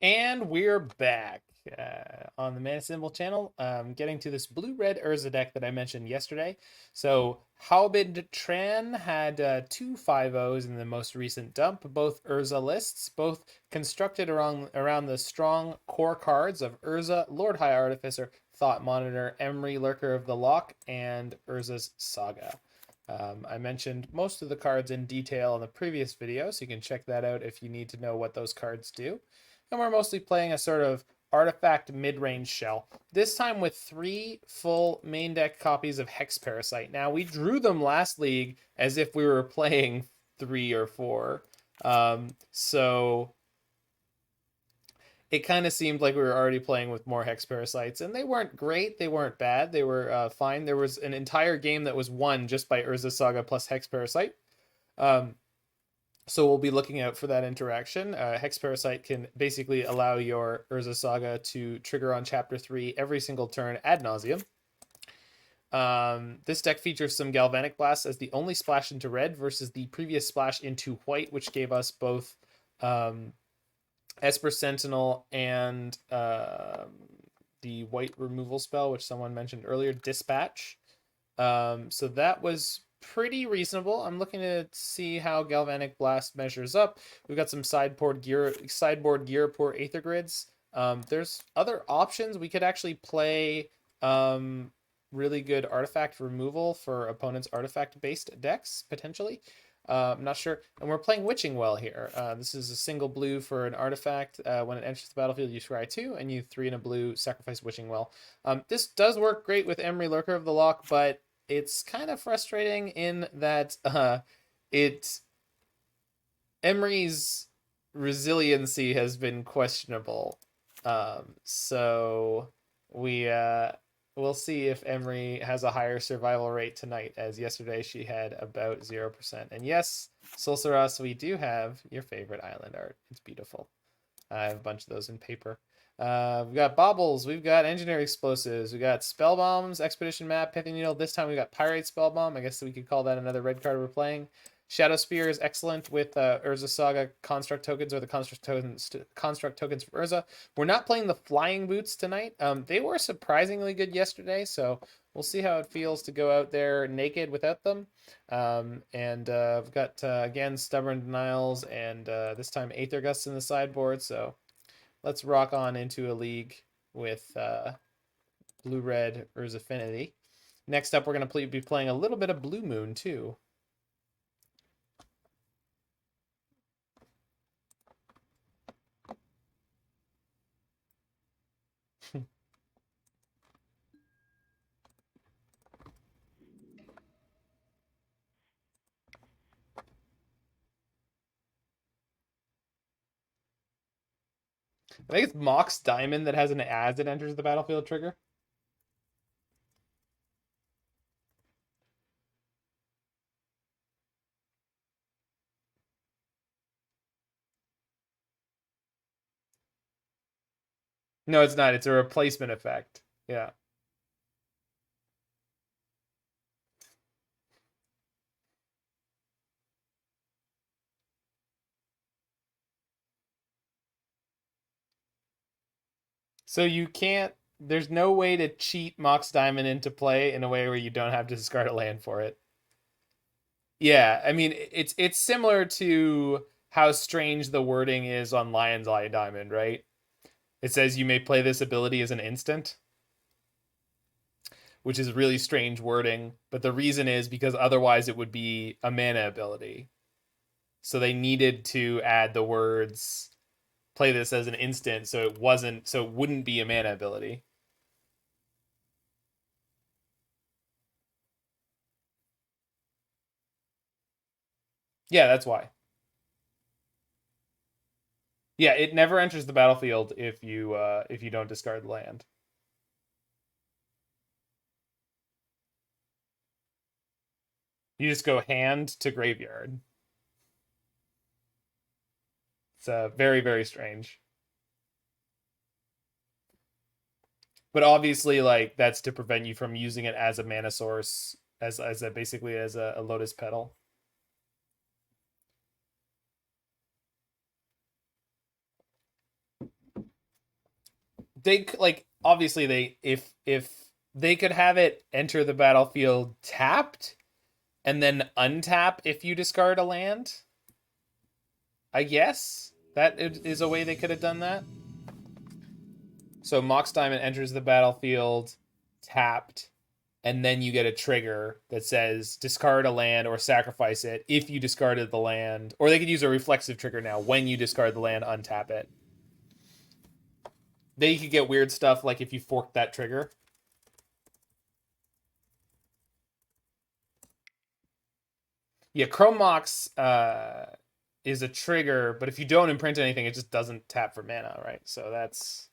And we're back on the Mana Symbol channel, getting to this blue-red Urza deck that I mentioned yesterday. So HaubidTran had two 5-0s in the most recent dump, both Urza lists, both constructed around the strong core cards of Urza, Lord High Artificer, Thought Monitor, Emry, Lurker of the Loch, and Urza's Saga. I mentioned most of the cards in detail in the previous video, so you can check that out if you need to know what those cards do. And we're mostly playing a sort of artifact mid-range shell. This time with 3 full main deck copies of Hex Parasite. Now, we drew them last league as if we were playing 3 or 4. So it kind of seemed like we were already playing with more Hex Parasites, and they weren't great, they weren't bad, they were fine. There was an entire game that was won just by Urza Saga plus Hex Parasite. So we'll be looking out for that interaction. Hex Parasite can basically allow your Urza Saga to trigger on Chapter 3 every single turn ad nauseum. This deck features some Galvanic Blast as the only splash into red versus the previous splash into white, which gave us both Esper Sentinel and the white removal spell, which someone mentioned earlier, Dispatch. So that was pretty reasonable. I'm looking to see how Galvanic Blast measures up. We've got some sideboard Ghirapur Aether Grids. There's other options. We could actually play really good artifact removal for opponents' artifact-based decks, potentially. I'm not sure. And we're playing Witching Well here. This is a single blue for an artifact. When it enters the battlefield, you scry 2, and you 3 in a blue, sacrifice Witching Well. This does work great with Emry, Lurker of the Loch, but it's kind of frustrating in that Emry's resiliency has been questionable. So we'll see if Emry has a higher survival rate tonight, as yesterday she had about 0%. And yes, Sulsaras, we do have your favorite island art. It's beautiful. I have a bunch of those in paper. We've got Baubles, we've got Engineer Explosives, we got Spellbombs, Expedition Map, Pithing Needle. This time we got Pyrite Spellbomb. I guess we could call that another red card we're playing. Shadowspear is excellent with Urza Saga construct tokens, or the construct tokens for Urza. We're not playing the Flying Boots tonight. They were surprisingly good yesterday, so we'll see how it feels to go out there naked without them. We've got, again, Stubborn Denials, and this time Aether Gust in the sideboard, so let's rock on into a league with Blue-Red Urza Affinity. Next up, we're going to be playing a little bit of Blue Moon, too. I think it's Mox Diamond that has an as it enters the battlefield trigger. No, it's not. It's a replacement effect. Yeah. So you can't, there's no way to cheat Mox Diamond into play in a way where you don't have to discard a land for it. Yeah, I mean, it's similar to how strange the wording is on Lion's Eye Diamond, right? It says you may play this ability as an instant, which is really strange wording, but the reason is because otherwise it would be a mana ability. So they needed to add the words play this as an instant so it wouldn't be a mana ability. Yeah, that's why. Yeah, it never enters the battlefield if you don't discard land. You just go hand to graveyard. It's very, very strange. But obviously, like, that's to prevent you from using it as a mana source, basically as a Lotus Petal. they like obviously they if they could have it enter the battlefield tapped and then untap if you discard a land. I guess that is a way they could have done that. So Mox Diamond enters the battlefield tapped, and then you get a trigger that says discard a land or sacrifice it if you discarded the land. Or they could use a reflexive trigger now. When you discard the land, untap it. They could get weird stuff like if you fork that trigger. Yeah, Chrome Mox is a trigger, but if you don't imprint anything, it just doesn't tap for mana, right? So that's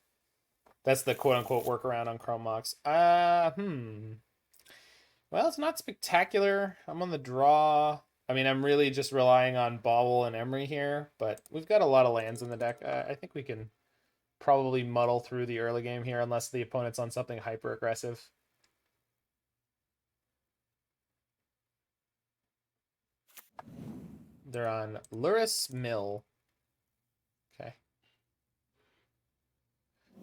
the quote-unquote workaround on Chrome Mox. Well, it's not spectacular. I'm on the draw. I mean, I'm really just relying on Bauble and Emry here, but we've got a lot of lands in the deck. I think we can probably muddle through the early game here unless the opponent's on something hyper aggressive. They're on Luris Mill. Okay.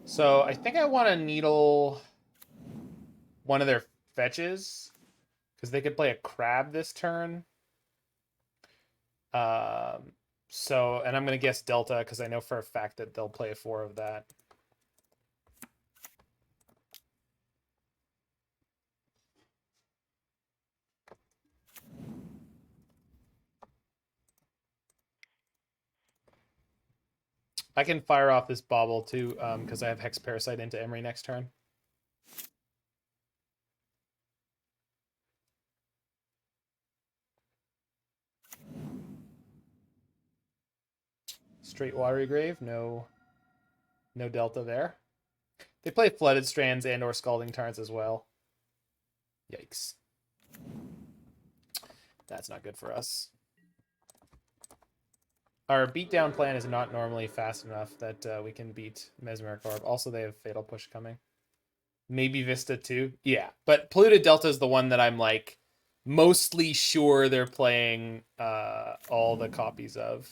So I think I want to needle one of their fetches because they could play a crab this turn. So, and I'm going to guess Delta because I know for a fact that they'll play 4 of that. I can fire off this Bauble too because I have Hex Parasite into Emry next turn. Straight Watery Grave, no Delta there. They play Flooded Strands and or Scalding Tarns as well. Yikes. That's not good for us. Our beatdown plan is not normally fast enough that we can beat Mesmeric Orb. Also, they have Fatal Push coming. Maybe Vista too. Yeah, but Polluted Delta is the one that I'm like mostly sure they're playing all the copies of.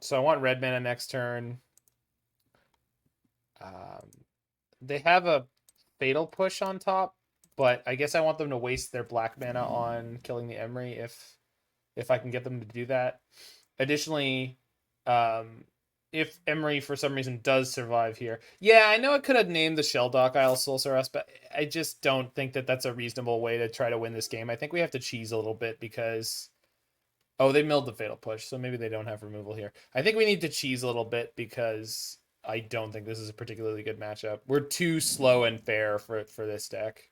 So I want red mana next turn. They have a Fatal Push on top, but I guess I want them to waste their black mana on killing the Emry if I can get them to do that. Additionally, if Emry for some reason does survive here, yeah, I know I could have named the Shelldock Isle Sorceress, but I just don't think that that's a reasonable way to try to win this game. I think we have to cheese a little bit because they milled the Fatal Push, so maybe they don't have removal here. I think we need to cheese a little bit because I don't think this is a particularly good matchup. We're too slow and fair for this deck.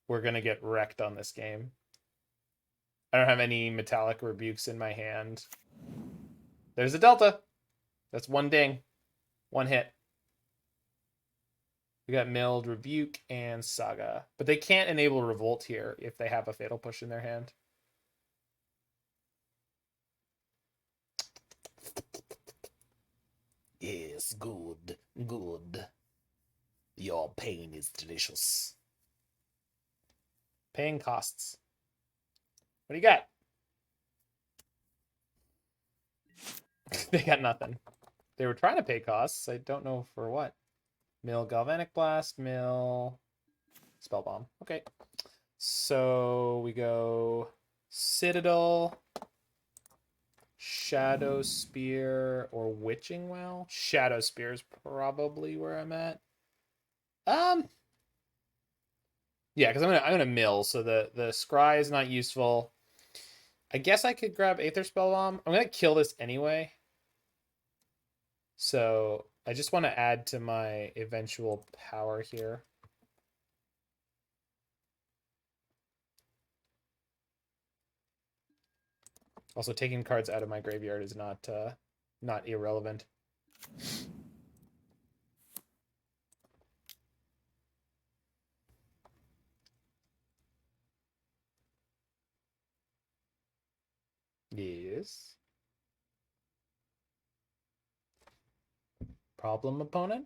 We're going to get wrecked on this game. I don't have any Metallic Rebukes in my hand. There's a Delta. That's one ding. One hit. We got Milled, Rebuke, and Saga. But they can't enable Revolt here if they have a Fatal Push in their hand. Yes, good, good. Your pain is delicious. Paying costs. What do you got? They got nothing. They were trying to pay costs. I don't know for what. Mill Galvanic Blast, Mill Spellbomb. Okay. So we go Citadel, Shadowspear, or Witching Well. Shadowspear is probably where I'm at. Yeah, because I'm gonna mill, so the scry is not useful. I guess I could grab Aether Spellbomb. I'm gonna kill this anyway. So I just want to add to my eventual power here. Also, taking cards out of my graveyard is not irrelevant. Yes. Problem opponent?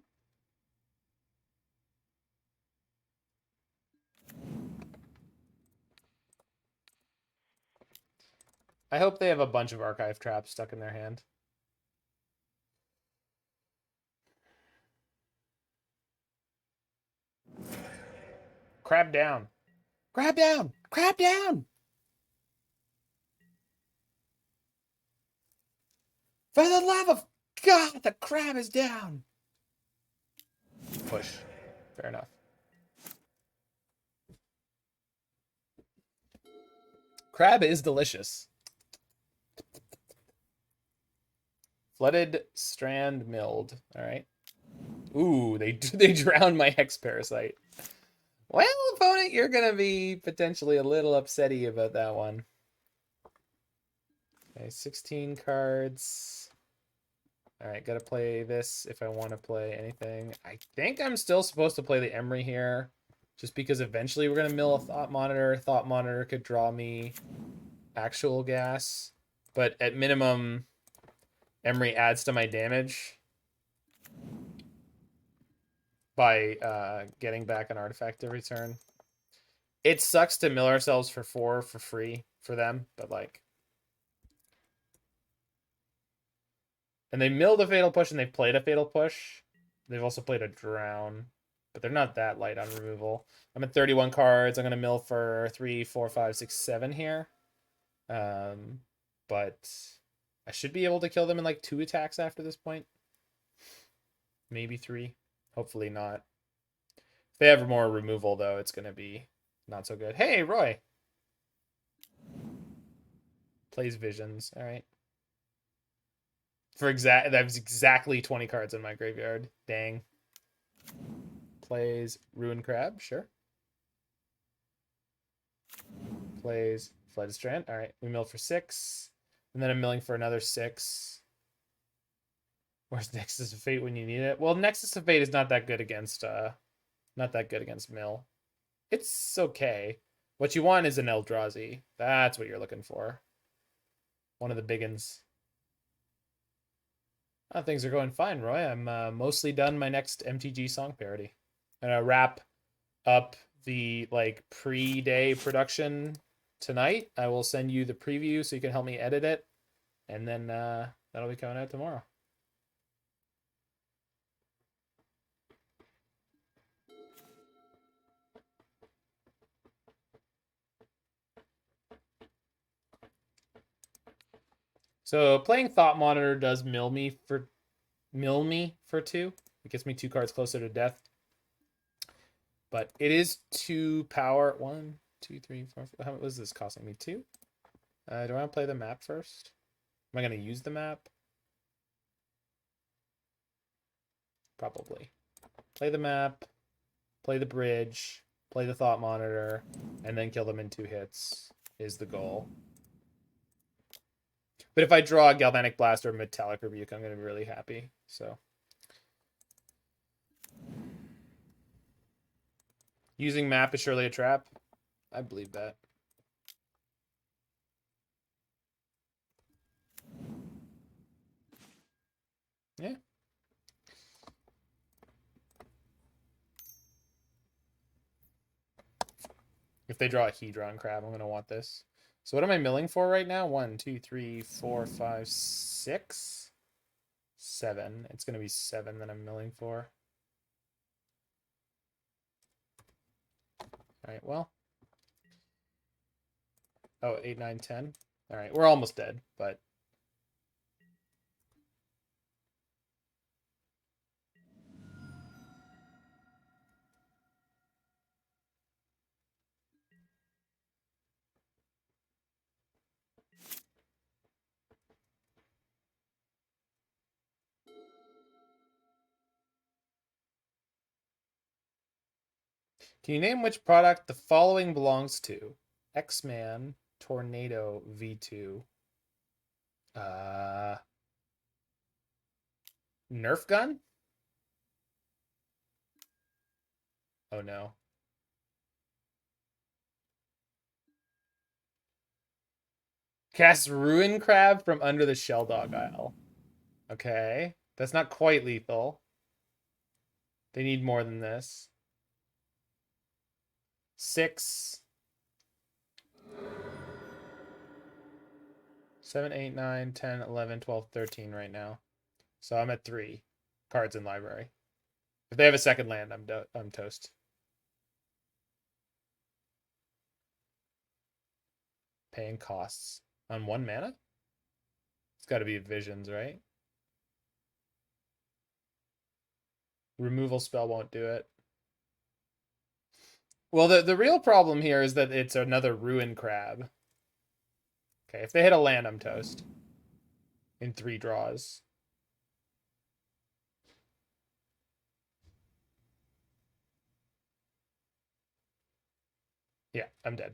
I hope they have a bunch of archive traps stuck in their hand. Crab down. Crab down. Crab down. For the love of God, the crab is down. Push. Fair enough. Crab is delicious. Flooded Strand Milled. All right. Ooh, they drowned my Hex Parasite. Well, opponent, you're going to be potentially a little upsetty about that one. Okay, 16 cards. All right, got to play this if I want to play anything. I think I'm still supposed to play the Emry here, just because eventually we're going to mill a Thought Monitor. Thought Monitor could draw me actual gas, but at minimum, Emry adds to my damage by getting back an artifact every turn. It sucks to mill ourselves for 4 for free for them, but like... And they milled a Fatal Push and they played a Fatal Push. They've also played a Drown, but they're not that light on removal. I'm at 31 cards. I'm going to mill for 3, 4, 5, 6, 7 here. But I should be able to kill them in like 2 attacks after this point. Maybe 3. Hopefully not. If they have more removal, though, it's going to be not so good. Hey, Roy! Plays Visions. All right. That's exactly 20 cards in my graveyard. Dang. Plays Ruin Crab. Sure. Plays Flooded Strand. All right. We mill for 6. And then I'm milling for another 6. Where's Nexus of Fate when you need it? Well, Nexus of Fate is not that good against mill. It's okay. What you want is an Eldrazi. That's what you're looking for. One of the big uns. Oh, things are going fine, Roy. I'm mostly done my next MTG song parody. I'm gonna wrap up the like pre-day production tonight. I will send you the preview so you can help me edit it, and then that'll be coming out tomorrow. So playing Thought Monitor does mill me for 2. It gets me 2 cards closer to death. But it is 2 power. 1, 2, 3, 4. How much was this costing me? 2? Do I want to play the map first? Am I going to use the map? Probably. Play the map, play the bridge, play the Thought Monitor, and then kill them in 2 hits is the goal. But if I draw a Galvanic Blast or Metallic Rebuke, I'm going to be really happy. So, using map is surely a trap. I believe that. Yeah. If they draw a Hedron Crab, I'm going to want this. So what am I milling for right now? 1, 2, 3, 4, 5, 6, 7. It's going to be 7 that I'm milling for. All right, well. Oh, 8, 9, 10. All right, we're almost dead, but... Can you name which product the following belongs to? X-Man, Tornado, V2. Nerf gun? Oh no. Cast Ruin Crab from under the Shelldog Isle. Okay. That's not quite lethal. They need more than this. 6. 7, 8, 9, 10, 11, 12, 13 right now. So I'm at 3 cards in library. If they have a second land, I'm toast. paying costs on 1 mana? It's got to be Visions, right? Removal spell won't do it. Well, the real problem here is that it's another Ruin Crab. Okay, if they hit a land, I'm toast. In 3 draws. Yeah, I'm dead.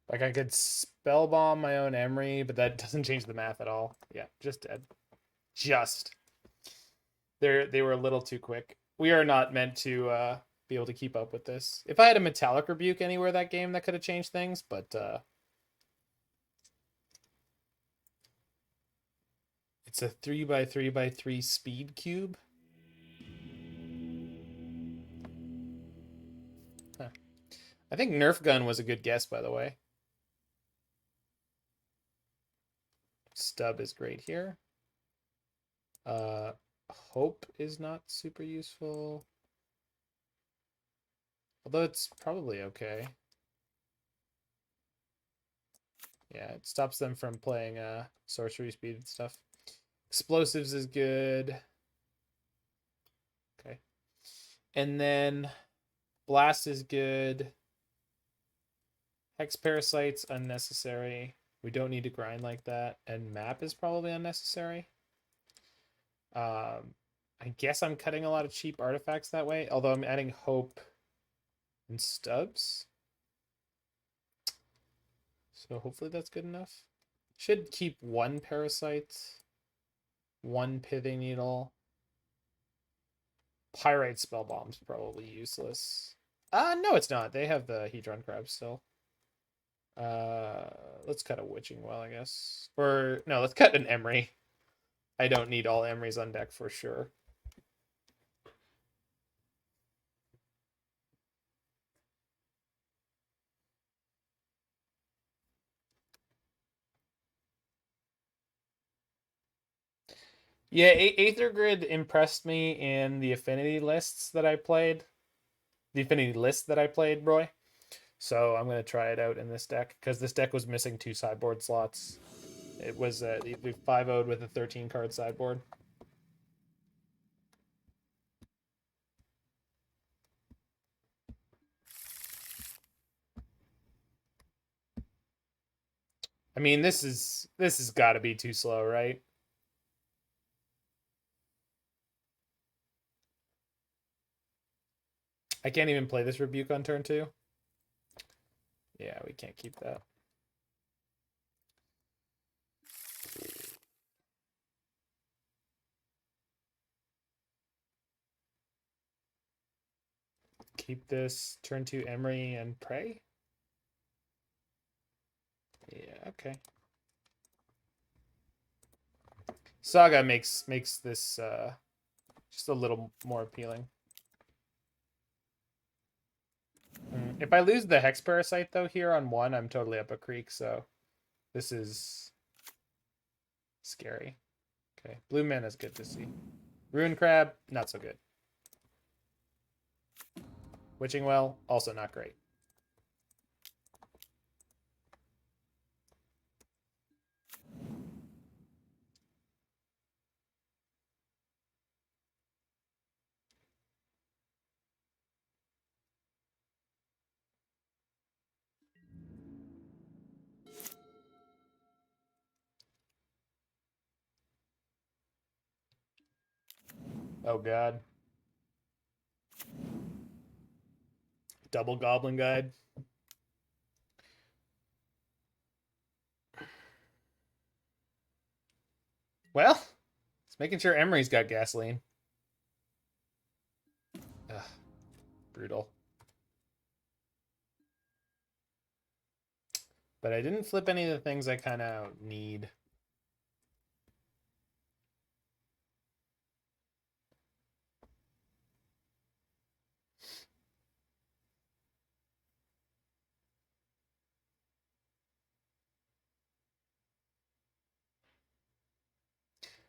Like, I could Spellbomb my own Emry, but that doesn't change the math at all. Yeah, just dead. Just. They were a little too quick. We are not meant to be able to keep up with this. If I had a Metallic Rebuke anywhere that game, that could have changed things, but it's a 3x3x3 speed cube. Huh. I think Nerf Gun was a good guess, by the way. Stub is great here. Hope is not super useful. Although it's probably okay. Yeah, it stops them from playing sorcery speed and stuff. Explosives is good. Okay. And then Blast is good. Hex Parasite's unnecessary. We don't need to grind like that. And Map is probably unnecessary. I guess I'm cutting a lot of cheap artifacts that way, although I'm adding Hope and Stubs. So hopefully that's good enough. Should keep 1 Parasite, 1 Pithing Needle. Pyrite Spellbomb's probably useless. No, it's not. They have the Hedron Crab still. Let's cut a Witching Well, I guess. Or, no, let's cut an Emry. I don't need all Emrys on deck for sure. Yeah, Aether Grid impressed me in the affinity lists that I played. The affinity list that I played, Roy. So I'm going to try it out in this deck, because this deck was missing 2 sideboard slots. It was 5-0'd with a 13-card sideboard. I mean, this has got to be too slow, right? I can't even play this Rebuke on turn 2. Yeah, we can't keep that. Keep this turn 2 Emry and pray. Yeah, okay. Saga makes this just a little more appealing. If I lose the Hex Parasite though here on 1, I'm totally up a creek, so this is scary. Okay, blue mana is good to see. Ruin Crab, not so good. Witching Well, also not great. Oh god. Double Goblin Guide. Well, it's making sure Emry's got gasoline. Ugh, brutal. But I didn't flip any of the things I kind of need.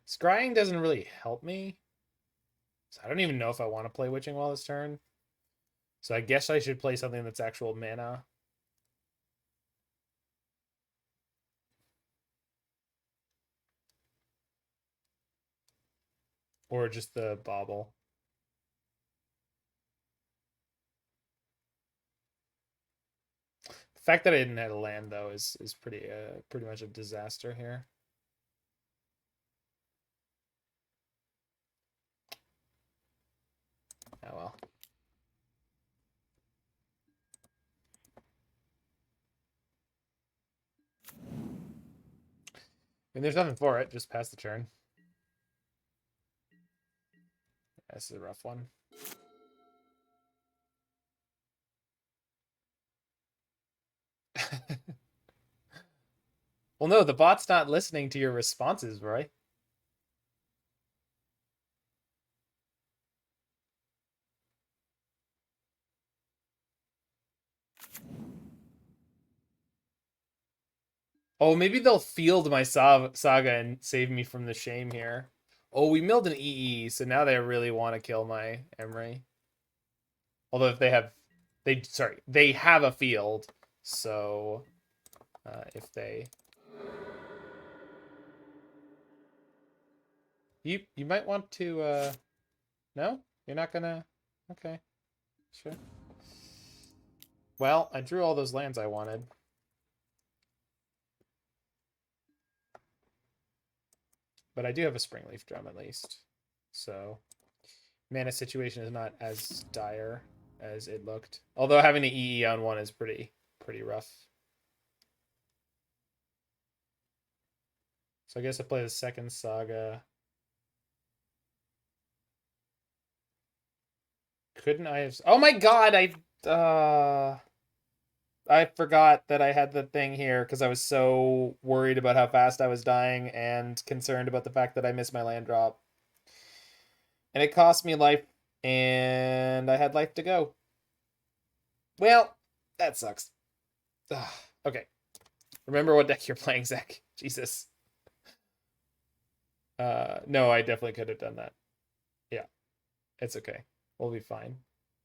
Scrying doesn't really help me. So I don't even know if I want to play Witching Well this turn. So I guess I should play something that's actual mana. Or just the Bauble. The fact that I didn't have a land though is pretty much a disaster here. Oh well. I mean, there's nothing for it. Just pass the turn. This is a rough one. Well, no, the bot's not listening to your responses, Roy. Oh, maybe they'll field my Saga and save me from the shame here. Oh, we milled an EE, so now they really want to kill my Emry. Although if they have, they have a field, so if they, you might want to, no, you're not gonna, okay, sure. Well, I drew all those lands I wanted. But I do have a Springleaf Drum at least. So mana situation is not as dire as it looked. Although having the EE on one is pretty rough. So I guess I play the second Saga. Couldn't I have... Oh my god, I forgot that I had the thing here because I was so worried about how fast I was dying and concerned about the fact that I missed my land drop. And it cost me life, and I had life to go. Well, that sucks. Ugh. Okay. Remember what deck you're playing, Zach. Jesus. No, I definitely could have done that. Yeah. It's okay. We'll be fine.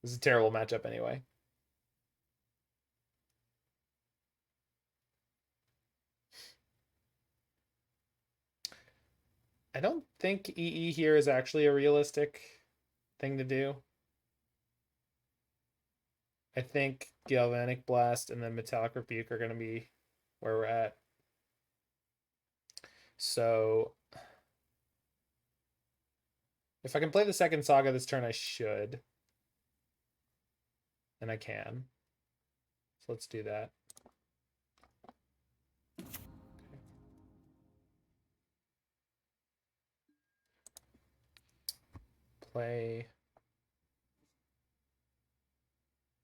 This is a terrible matchup anyway. I don't think EE here is actually a realistic thing to do. I think Galvanic Blast and then Metallic Rebuke are going to be where we're at. So if I can play the second Saga this turn, I should. And I can. So let's do that. Play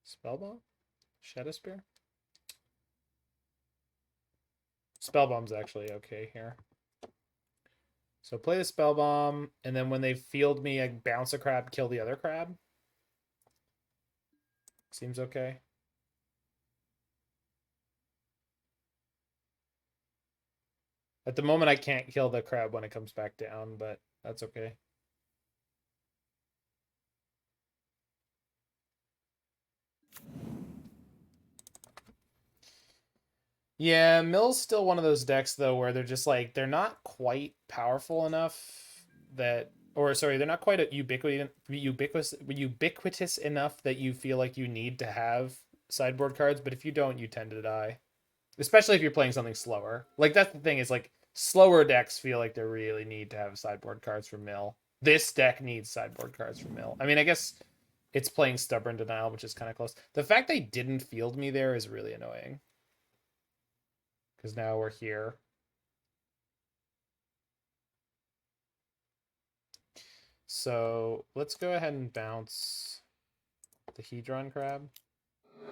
Spellbomb? Shadowspear? Spellbomb's actually okay here. So play the Spellbomb, and then when they field me, I bounce a crab, kill the other crab. Seems okay. At the moment, I can't kill the crab when it comes back down, but that's okay. Yeah, Mill's still one of those decks, though, where they're just like, they're not quite powerful enough that, or sorry, they're not quite ubiquitous enough that you feel like you need to have sideboard cards, but if you don't, you tend to die. Especially if you're playing something slower. Like, that's the thing, is like, slower decks feel like they really need to have sideboard cards for Mill. This deck needs sideboard cards for Mill. I mean, I guess it's playing Stubborn Denial, which is kind of close. The fact they didn't field me there is really annoying. Because now we're here. So let's go ahead and bounce the Hedron Crab.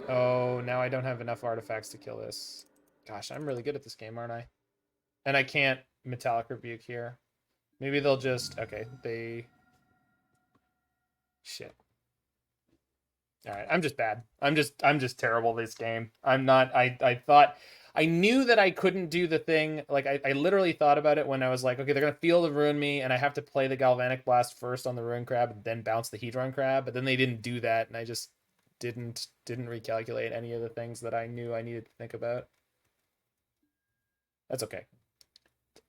Oh, now I don't have enough artifacts to kill this. Gosh, I'm really good at this game, aren't I? And I can't Metallic Rebuke here. Maybe they'll just... Okay, they... Shit. All right, I'm just bad. I'm just terrible this game. I'm not. I knew that I couldn't do the thing. Like I literally thought about it when I was like, okay, they're gonna Field of Ruin me, and I have to play the Galvanic Blast first on the Ruin Crab, and then bounce the Hedron Crab. But then they didn't do that, and I just didn't recalculate any of the things that I knew I needed to think about. That's okay.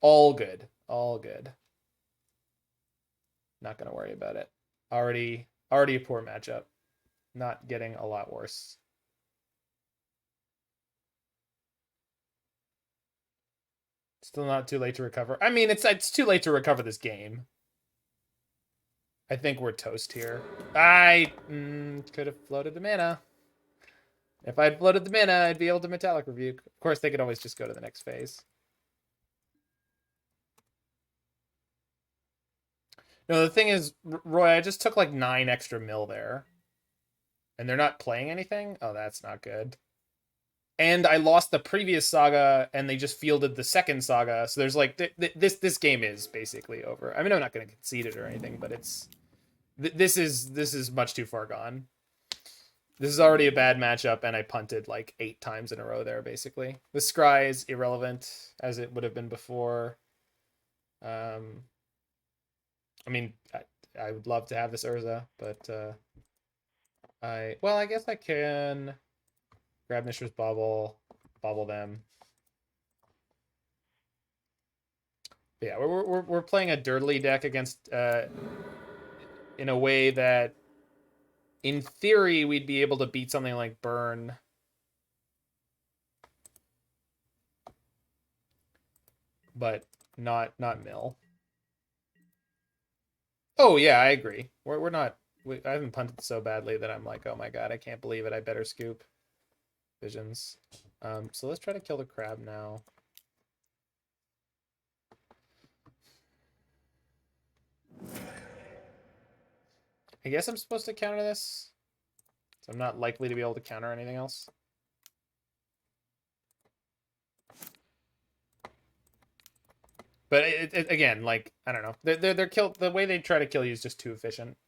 All good. All good. Not gonna worry about it. Already a poor matchup. Not getting a lot worse. Still not too late to recover. I mean, it's too late to recover this game. I think we're toast here. I could have floated the mana. If I'd floated the mana, I'd be able to Metallic Rebuke. Of course, they could always just go to the next phase. No, the thing is, Roy, I just took like 9 extra mil there. And they're not playing anything? Oh, that's not good. And I lost the previous Saga, and they just fielded the second Saga. So there's like, this game is basically over. I mean, I'm not going to concede it or anything, but it's... This is much too far gone. This is already a bad matchup, and I punted like 8 times in a row there, basically. The Scry is irrelevant, as it would have been before. I mean, I would love to have this Urza, but I guess I can grab Mishra's Bauble, Bauble them. But yeah, we're playing a dirtly deck against in a way that, in theory, we'd be able to beat something like Burn. But not Mill. Oh yeah, I agree. We're not. I haven't punted so badly that I'm like, oh my god, I can't believe it. I better scoop visions. So let's try to kill the crab now. I guess I'm supposed to counter this, so I'm not likely to be able to counter anything else. But again, like, I don't know. They're kill. The way they try to kill you is just too efficient.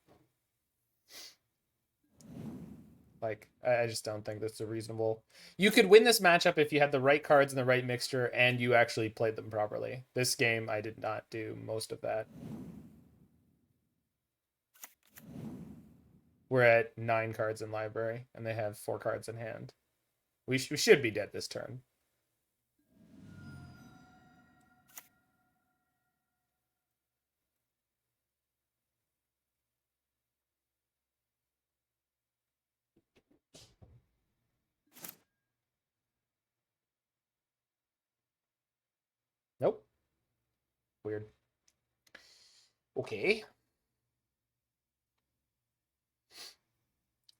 Like, I just don't think that's a reasonable... You could win this matchup if you had the right cards and the right mixture and you actually played them properly. This game, I did not do most of that. We're at 9 cards in library, and they have 4 cards in hand. We should be dead this turn. Nope. Weird. Okay.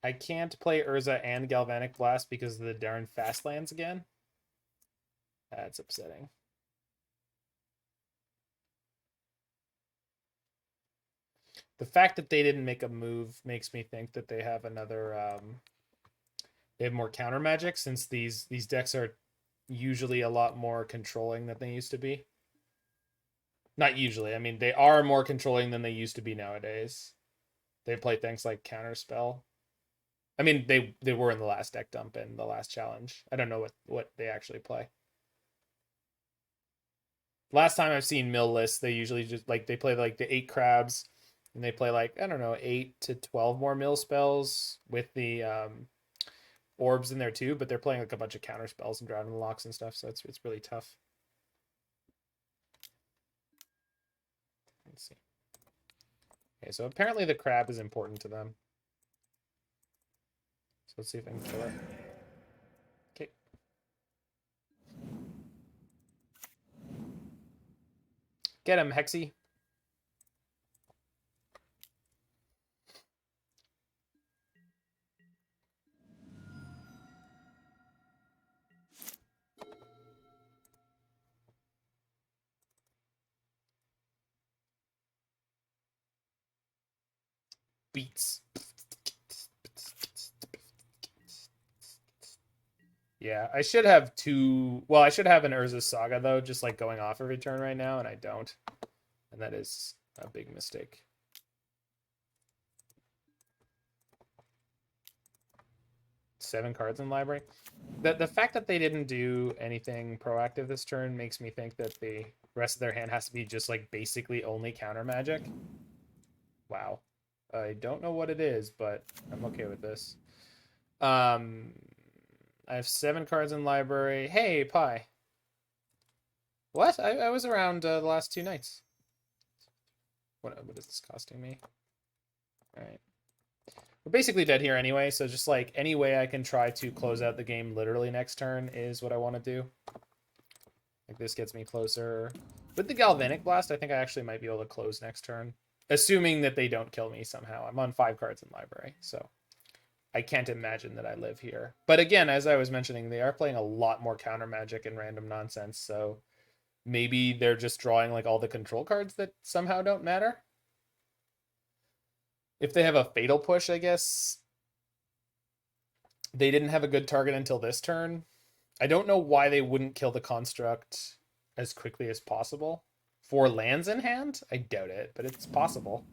I can't play Urza and Galvanic Blast because of the darn fast lands again. That's upsetting. The fact that they didn't make a move makes me think that they have another... they have more counter magic, since these decks are usually a lot more controlling than they used to be. Not usually. I mean, they are more controlling than they used to be nowadays. They play things like Counterspell. I mean, they were in the last deck dump and the last challenge. I don't know what they actually play. Last time I've seen mill lists, they usually just like they play like the 8 crabs, and they play like, I don't know, 8 to 12 more mill spells with the orbs in there too, but they're playing like a bunch of counter spells and drowning locks and stuff, so it's really tough. Let's see. Okay, so apparently the crab is important to them. So let's see if I can kill it. Okay. Get him, Hexy. Beats. Yeah, I should have 2... Well, I should have an Urza Saga, though, just like going off every turn right now, and I don't. And that is a big mistake. 7 cards in library. The fact that they didn't do anything proactive this turn makes me think that the rest of their hand has to be just like basically only counter magic. Wow. I don't know what it is, but I'm okay with this. I have 7 cards in library. Hey, Pi. What? I was around the last 2 nights. What is this costing me? All right. We're basically dead here anyway, so just like any way I can try to close out the game literally next turn is what I want to do. Like this gets me closer. With the Galvanic Blast, I think I actually might be able to close next turn. Assuming that they don't kill me somehow. I'm on 5 cards in library, so I can't imagine that I live here. But again, as I was mentioning, they are playing a lot more counter magic and random nonsense, so maybe they're just drawing like all the control cards that somehow don't matter. If they have a fatal push, I guess they didn't have a good target until this turn. I don't know why they wouldn't kill the construct as quickly as possible. 4 lands in hand? I doubt it, but it's possible.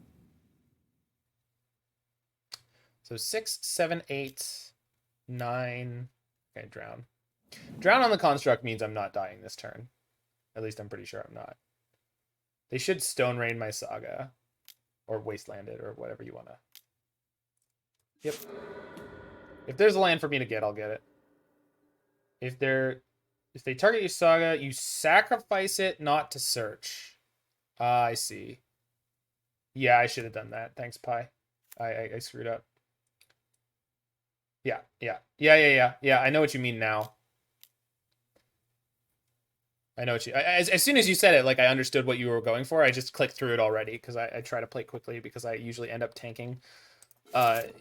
So 6, 7, 8, 9. Okay, drown. Drown on the construct means I'm not dying this turn. At least I'm pretty sure I'm not. They should Stone Rain my Saga. Or Wasteland it, or whatever you want to. Yep. If there's a land for me to get, I'll get it. If they target your Saga, you sacrifice it not to search. I see. Yeah, I should have done that. Thanks, Pi. I screwed up. Yeah. I know what you mean now. I know what you... As soon as you said it, like, I understood what you were going for. I just clicked through it already, because I try to play quickly, because I usually end up tanking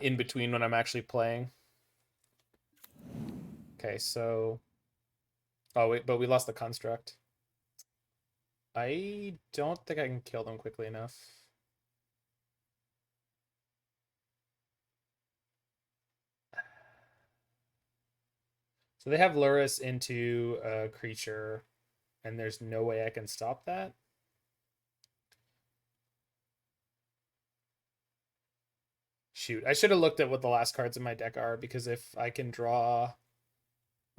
in between when I'm actually playing. Okay, so... Oh, wait, but we lost the construct. I don't think I can kill them quickly enough. So they have Luris into a creature, and there's no way I can stop that. Shoot, I should have looked at what the last cards in my deck are, because if I can draw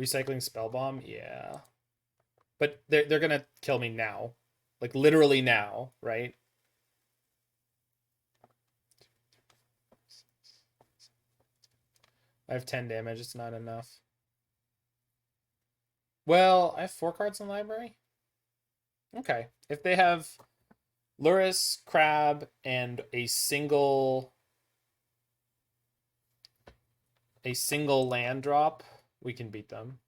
Recycling Spellbomb, yeah. But they're gonna kill me now. Like, literally now, right? I have 10 damage, it's not enough. Well, I have 4 cards in library? Okay. If they have Luris, Crab, and a single land drop, we can beat them.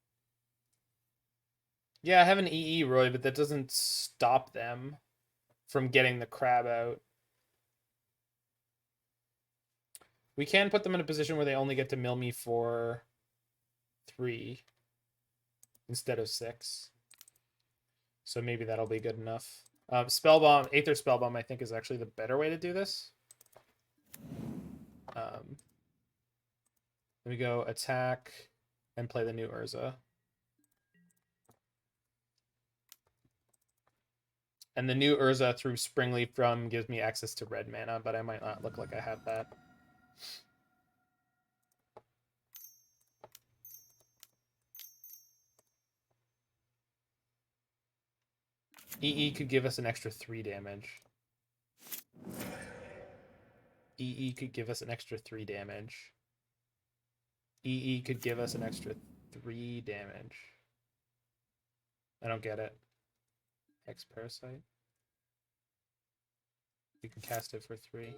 Yeah, I have an EE, Roy, but that doesn't stop them from getting the crab out. We can put them in a position where they only get to mill me for 3 instead of 6. So maybe that'll be good enough. Spellbomb, Aether Spellbomb, I think is actually the better way to do this. Let me go attack and play the new Urza. And the new Urza through Springleaf Drum gives me access to red mana, but I might not look like I have that. EE could give us an extra 3 damage. EE could give us an extra 3 damage. EE could give us an extra 3 damage. I don't get it. Hex Parasite. You can cast it for 3.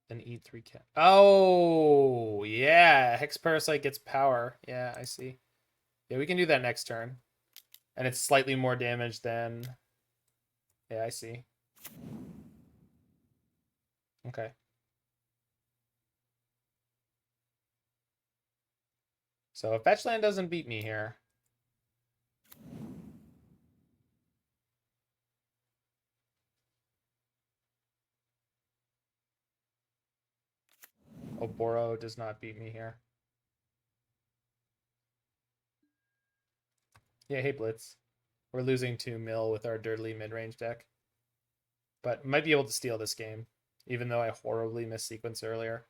Then eat 3 cat. Oh, yeah. Hex Parasite gets power. Yeah, I see. Yeah, we can do that next turn. And it's slightly more damage than... Yeah, I see. Okay. So if Fetchland doesn't beat me here... Oboro does not beat me here. Yeah, hey Blitz. We're losing to Mill with our dirtly mid-range deck. But might be able to steal this game, even though I horribly missed sequence earlier.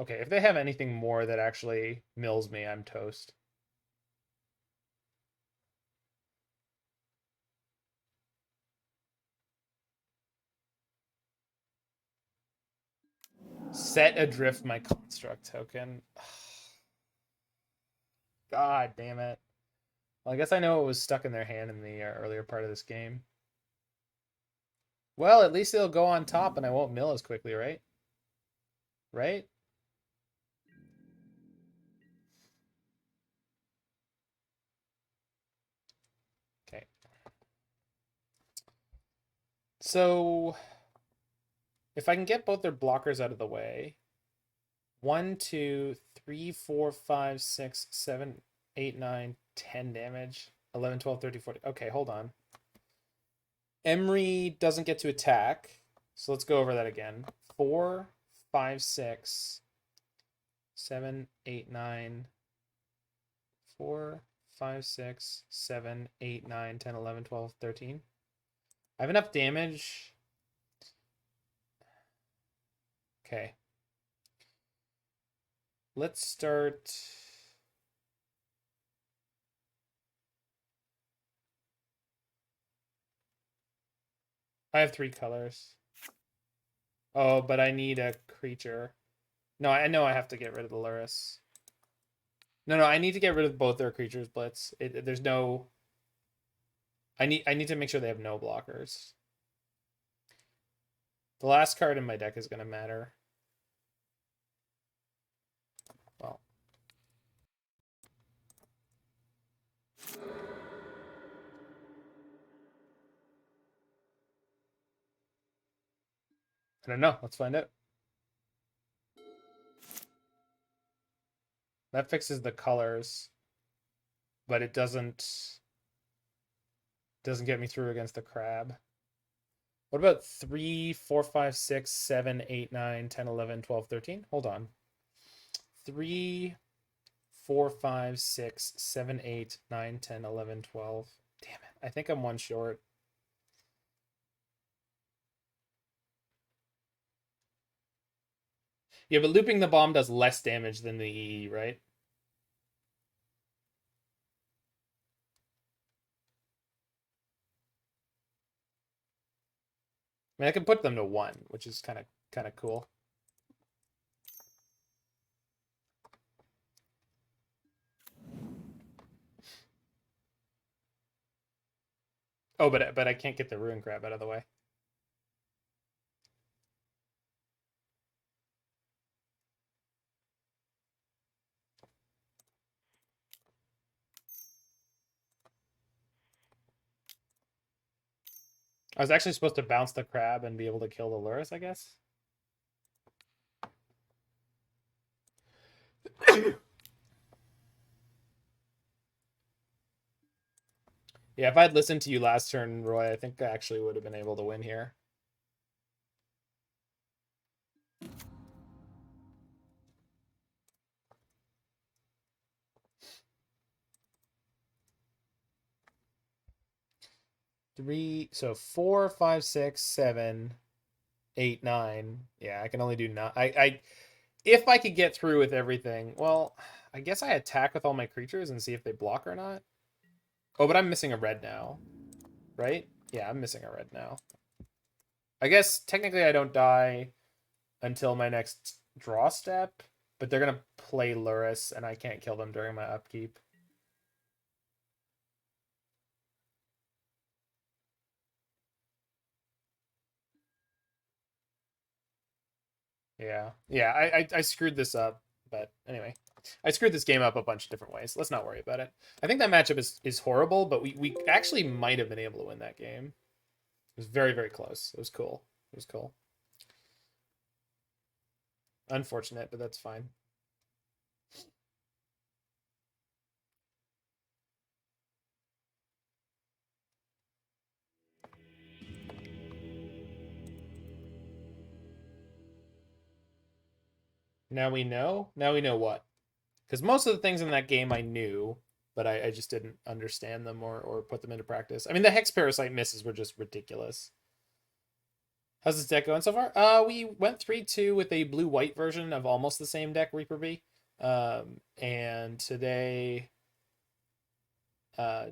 Okay, if they have anything more that actually mills me, I'm toast. Set adrift my construct token. God damn it. Well, I guess I know it was stuck in their hand in the earlier part of this game. Well, at least it'll go on top and I won't mill as quickly, right? Right? Okay. So, if I can get both their blockers out of the way, 1, 2, 3, 4, 5, 6, 7, 8, 9, 10 damage. 11, 12, 13, 14. Okay, hold on. Emry doesn't get to attack. So let's go over that again. 4, 5, 6, 7, 8, 9. 4, 5, 6, 7, 8, 9, 10, 11, 12, 13. I have enough damage. Okay. Let's start. I have 3 colors. Oh, but I need a creature. No, I know I have to get rid of the Lurus. No, I need to get rid of both their creatures, Blitz. There's no. I need to make sure they have no blockers. The last card in my deck is going to matter. Well. I don't know. Let's find out. That fixes the colors, but it doesn't get me through against the crab. What about 3, 4, 5, 6, 7, 8, 9, 10, 11, 12, 13? Hold on. 3, 4, 5, 6, 7, 8, 9, 10, 11, 12. Damn it. I think I'm one short. Yeah, but looping the bomb does less damage than the EE, right? I mean, I can put them to 1, which is kind of cool. Oh, but I can't get the ruin crab out of the way. I was actually supposed to bounce the crab and be able to kill the Lurus, I guess. Yeah, if I'd listened to you last turn, Roy, I think I actually would have been able to win here. So 4, 5, 6, 7, 8, 9. Yeah, I can only do 9. If I could get through with everything, well, I guess I attack with all my creatures and see if they block or not. Oh, but I'm missing a red now, right? Yeah, I'm missing a red now. I guess technically I don't die until my next draw step, but they're gonna play Lurus and I can't kill them during my upkeep. Yeah, I screwed this up, but anyway, I screwed this game up a bunch of different ways. Let's not worry about it. I think that matchup is horrible, but we actually might have been able to win that game. It was very, very close. It was cool. It was cool. Unfortunate, but that's fine. Now we know. Now we know what. Because most of the things in that game I knew, but I just didn't understand them or put them into practice. I mean, the Hex Parasite misses were just ridiculous. How's this deck going so far? We went 3-2 with a blue-white version of almost the same deck, Reaper B. And today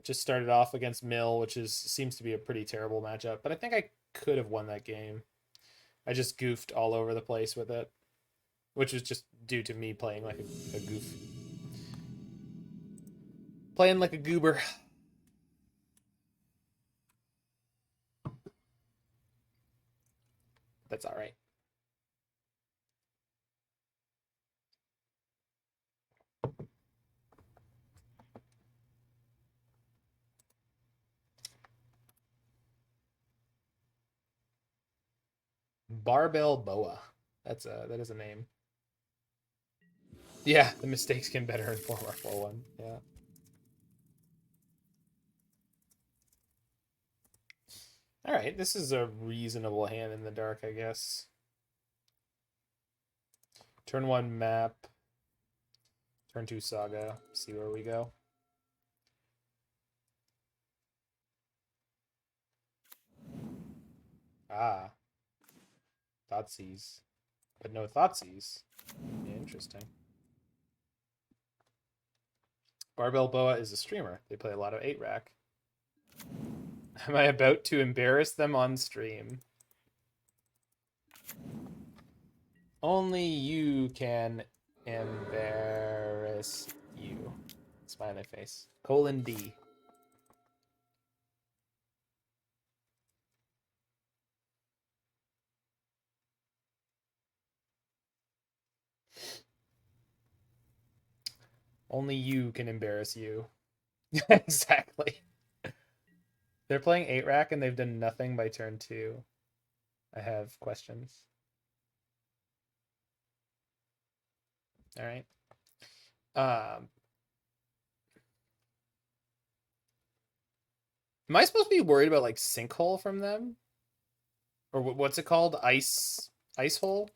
just started off against Mill, which seems to be a pretty terrible matchup. But I think I could have won that game. I just goofed all over the place with it, which was just due to me playing like a goof. Playing like a goober. That's all right. Barbell Boa. That is a name. Yeah, the mistakes can better inform our 4-1. Yeah. All right, this is a reasonable hand in the dark, I guess. Turn 1 map. Turn 2 Saga. See where we go. Ah. Thoughtseize. But no Thoughtseize. Interesting. Barbell Boa is a streamer. They play a lot of 8-rack. Am I about to embarrass them on stream? Only you can embarrass you. Smiley face. :D. Only you can embarrass you. Exactly. They're playing 8-rack and they've done nothing by turn 2. I have questions. All right. Am I supposed to be worried about like sinkhole from them? Or what's it called? Ice hole?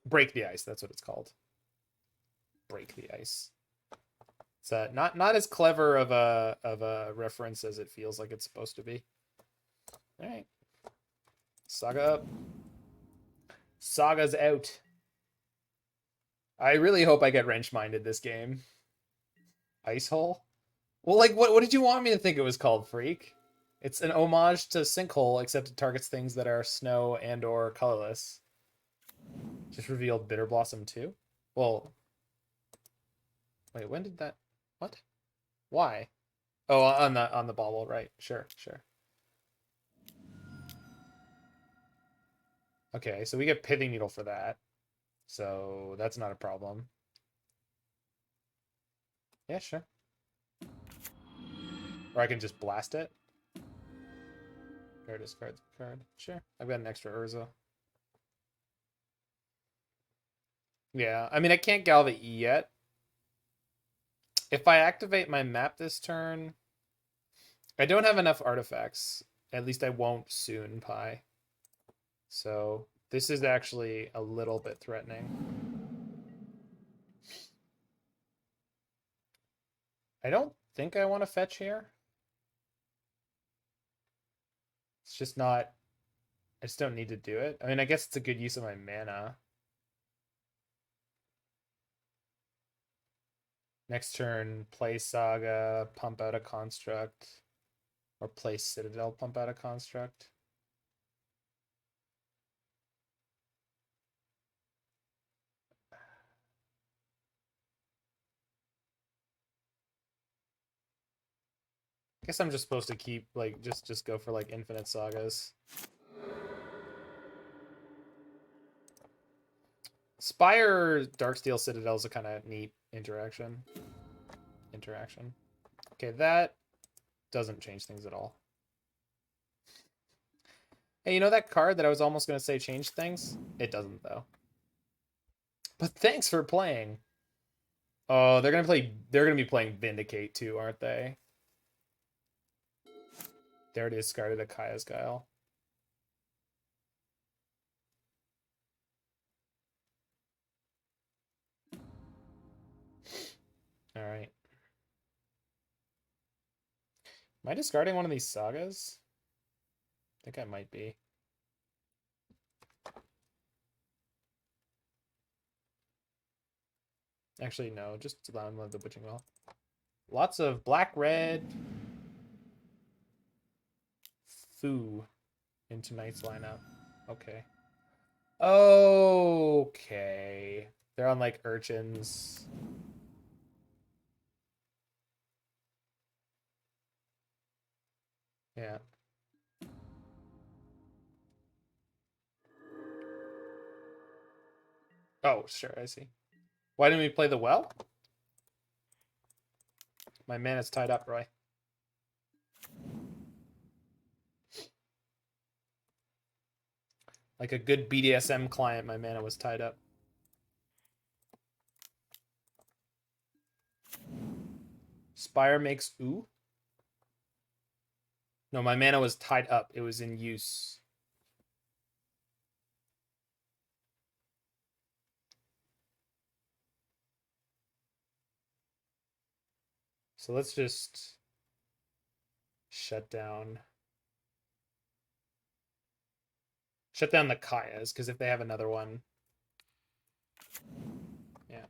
Break the ice, that's what it's called. Break the ice. It's not as clever of a reference as it feels like it's supposed to be. All right. Saga up. Saga's out. I really hope I get wrench-minded this game. Ice hole? Well, like, what did you want me to think it was called, freak? It's an homage to Sinkhole, except it targets things that are snow and or colorless. Just revealed Bitter Blossom 2? Well, wait, when did that... What? Why? Oh, on the Bauble, right. Sure. Okay, so we get Pithing Needle for that. So that's not a problem. Yeah, sure. Or I can just blast it. Or discard the card. Sure. I've got an extra Urza. Yeah, I mean, I can't Galva E yet. If I activate my map this turn, I don't have enough artifacts. At least I won't soon, Pi. So this is actually a little bit threatening. I don't think I want to fetch here. It's just not... I just don't need to do it. I mean, I guess it's a good use of my mana. Next turn, play Saga, pump out a construct. Or play Citadel, pump out a construct. I guess I'm just supposed to keep, like, just go for, like, infinite Sagas. Spire Darksteel Citadel is a kind of neat interaction. Okay, that doesn't change things at all. Hey, you know that card that I was almost going to say changed things? It doesn't, though. But thanks for playing. Oh, they're going to be playing Vindicate too, aren't they? They already discarded a Kaya's Guile. All right. Am I discarding one of these sagas? I think I might be. Actually, no, just allow the Witching Well. Lots of black, red. Foo in tonight's lineup. Okay. Okay. They're on like urchins. Yeah. Oh, sure, I see. Why didn't we play the well? My mana's tied up, Roy. Like a good BDSM client, my mana was tied up. Spire makes ooh? No, my mana was tied up. It was in use. So let's just shut down the Kayas, because if they have another one. Yeah.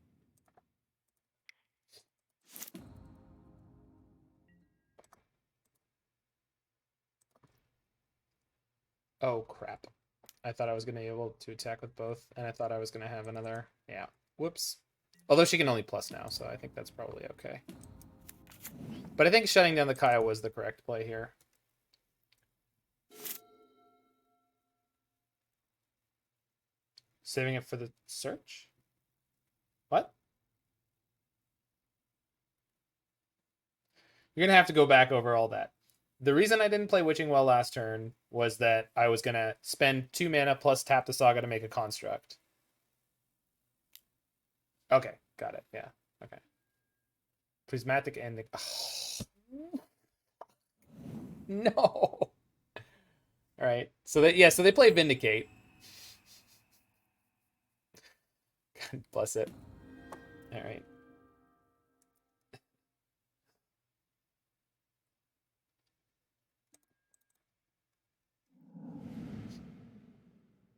Oh, crap. I thought I was going to be able to attack with both, and I thought I was going to have another. Yeah. Whoops. Although she can only plus now, so I think that's probably okay. But I think shutting down the Kaya was the correct play here. Saving it for the search? What? You're going to have to go back over all that. The reason I didn't play Witching Well last turn was that I was going to spend 2 mana plus tap the Saga to make a construct. Okay, got it. Yeah, okay. Prismatic Ending. Oh. No. All right. So they play Vindicate. God bless it. All right.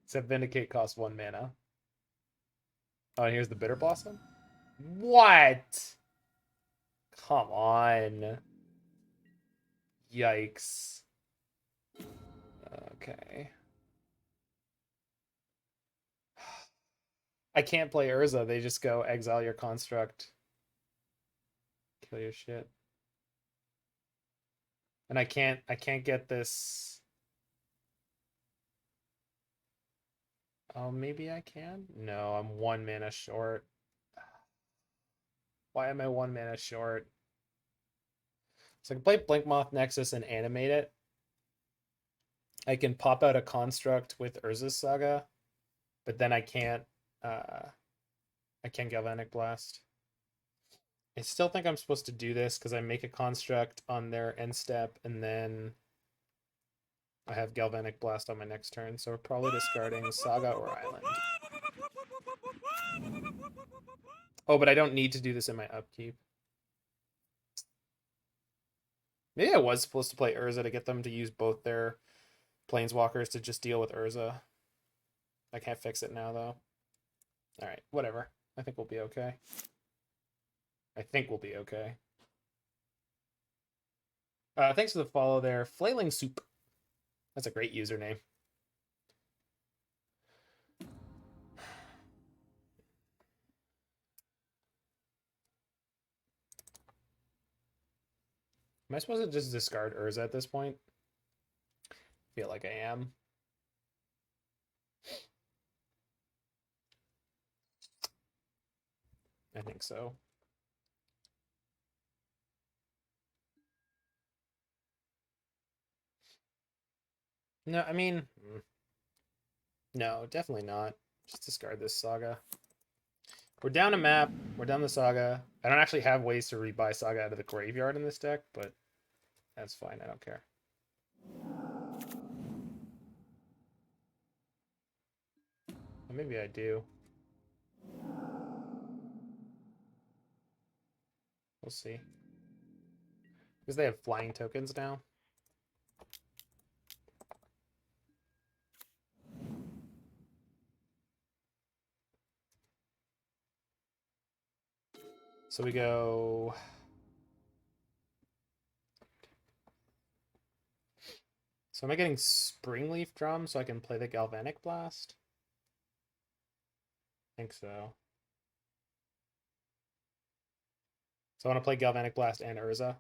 Except Vindicate costs 1 mana. Oh, and here's the Bitter Blossom? What? Come on. Yikes. Okay. I can't play Urza. They just go exile your construct. Kill your shit. And I can't get this. Oh, maybe I can? No, I'm 1 mana short. Why am I 1 mana short? So I can play Blinkmoth Nexus and animate it. I can pop out a construct with Urza's Saga, but then I can't Galvanic Blast. I still think I'm supposed to do this because I make a construct on their end step and then I have Galvanic Blast on my next turn, so we're probably discarding Saga or Island. Oh, but I don't need to do this in my upkeep. Maybe I was supposed to play Urza to get them to use both their Planeswalkers to just deal with Urza. I can't fix it now, though. Alright, whatever. I think we'll be okay. Thanks for the follow there. Flailing Soup. That's a great username. Am I supposed to just discard Urza at this point? I feel like I am. I think so. No, I mean, no, definitely not. Just discard this Saga. We're down a map. We're down the Saga. I don't actually have ways to rebuy Saga out of the graveyard in this deck, but that's fine. I don't care. Well, maybe I do. We'll see. Because they have flying tokens now. So we go... So am I getting Springleaf Drum so I can play the Galvanic Blast? I think so. So I want to play Galvanic Blast and Urza.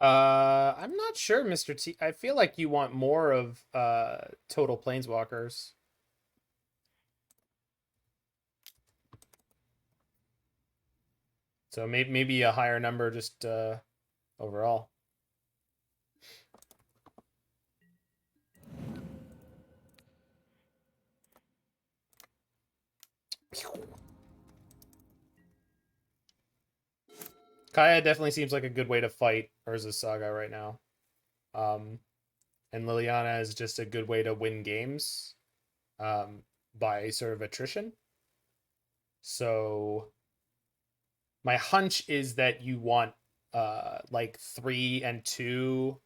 I'm not sure, Mr. T. I feel like you want more of total planeswalkers. So maybe a higher number just overall. Kaya definitely seems like a good way to fight Urza's Saga right now. And Liliana is just a good way to win games by sort of attrition. So my hunch is that you want like 3 and 2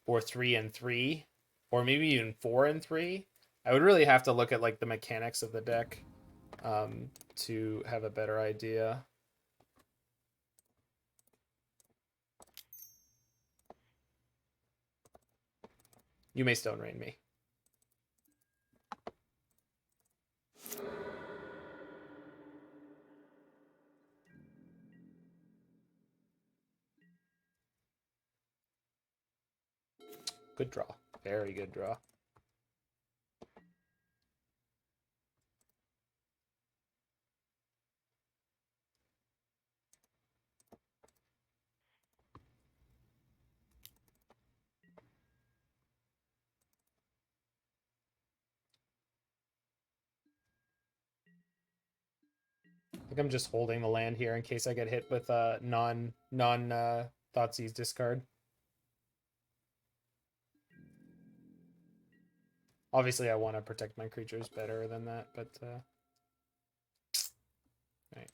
or 3 and 3 or maybe even 4 and 3. I would really have to look at like the mechanics of the deck to have a better idea. You may Stone Rain me. Good draw. Very good draw. I think I'm just holding the land here in case I get hit with a non Thoughtseize discard. Obviously, I want to protect my creatures better than that, but right.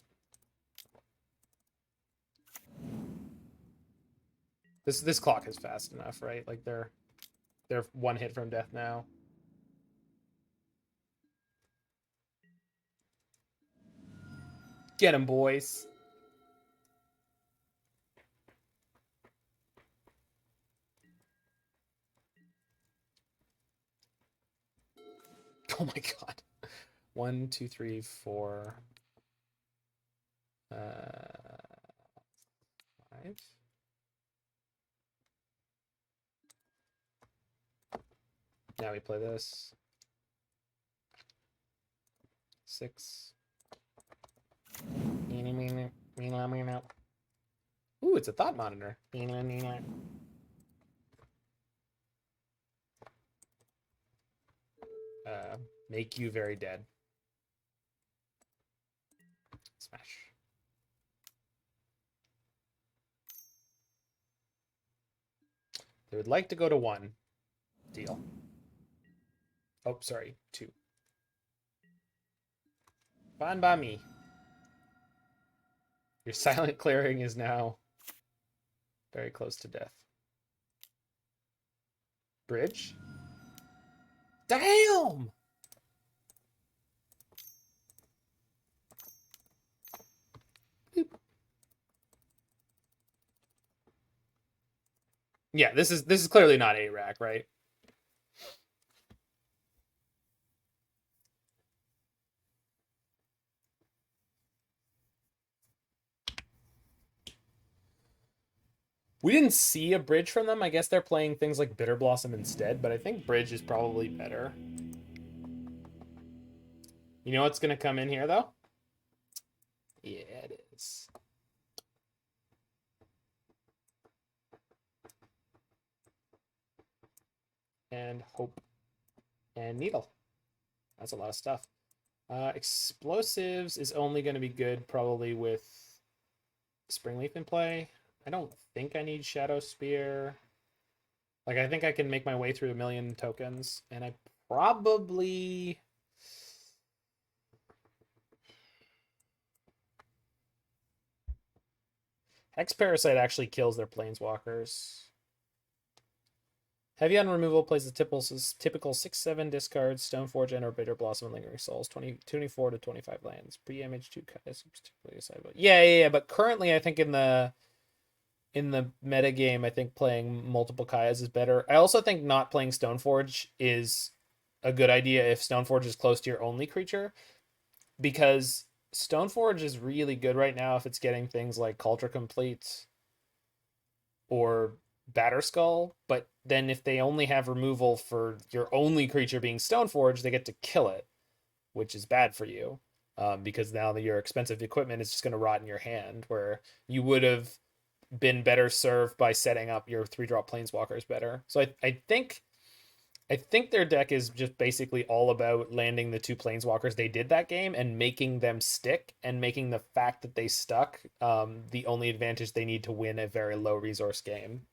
This clock is fast enough, right? Like they're one hit from death now. Get him, boys. Oh my god. 1, 2, 3, 4. 5. Now we play this. 6. Ooh, it's a thought monitor. Make you very dead. Smash. They would like to go to 1. Deal. Oh, sorry, 2. Fine by me. Your silent clearing is now very close to death. Bridge? Damn! Boop. Yeah, this is clearly not a rack, right? We didn't see a bridge from them. I guess they're playing things like Bitter Blossom instead, but I think bridge is probably better. You know what's going to come in here, though? Yeah, it is. And Hope and Needle. That's a lot of stuff. Explosives is only going to be good probably with Springleaf in play. I don't think I need Shadowspear. Like, I think I can make my way through 1,000,000 tokens, and I probably... Hex Parasite actually kills their planeswalkers. Heavy on removal plays the typical 6/7 discards, Stoneforge, and or Bitter Blossom and Lingering Souls, 24 to 25 lands. Pre-image 2 Yeah, but currently I think in the meta game, I think playing multiple Kayas is better. I also think not playing Stoneforge is a good idea if Stoneforge is close to your only creature, because Stoneforge is really good right now if it's getting things like Culture Complete or Batterskull, but then if they only have removal for your only creature being Stoneforge, they get to kill it, which is bad for you, because now that your expensive equipment is just going to rot in your hand, where you would have been better served by setting up your 3-drop planeswalkers better. So I think their deck is just basically all about landing the 2 planeswalkers they did that game and making them stick, and making the fact that they stuck the only advantage they need to win a very low resource game.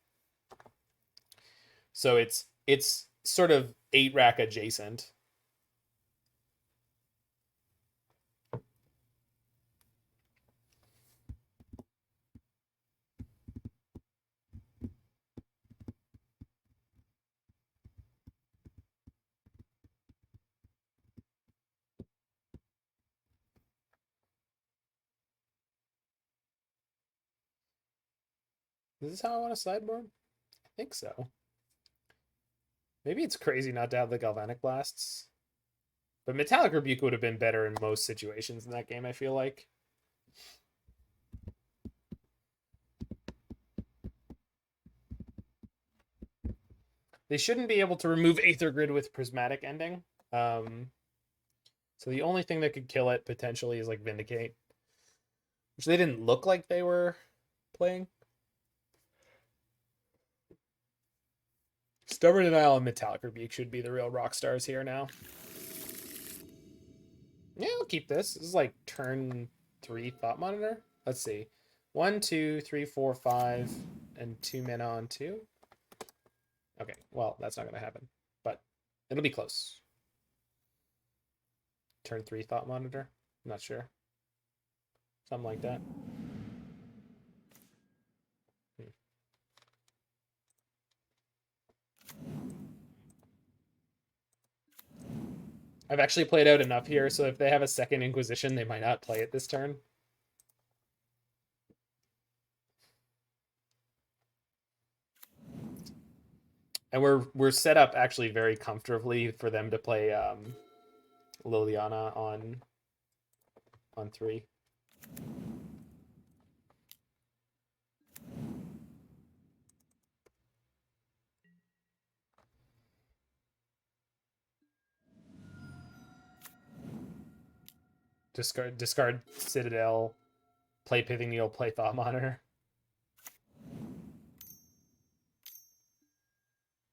So it's sort of 8-rack adjacent. Is this how I want to sideboard? I think so. Maybe it's crazy not to have the Galvanic Blasts. But Metallic Rebuke would have been better in most situations in that game, I feel like. They shouldn't be able to remove Aether Grid with Prismatic Ending. So the only thing that could kill it potentially is like Vindicate, which they didn't look like they were playing. Stubborn Denial and Metallic Rebuke should be the real rock stars here now. Yeah, I'll keep this. This is like turn 3 Thought Monitor. Let's see. 1, 2, 3, 4, 5, and 2 mana on 2. Okay, well, that's not going to happen, but it'll be close. Turn 3 Thought Monitor? I'm not sure. Something like that. I've actually played out enough here, so if they have a second Inquisition, they might not play it this turn. And we're set up actually very comfortably for them to play Liliana on 3. Discard Citadel, play Pithing Needle, play Thought Monitor.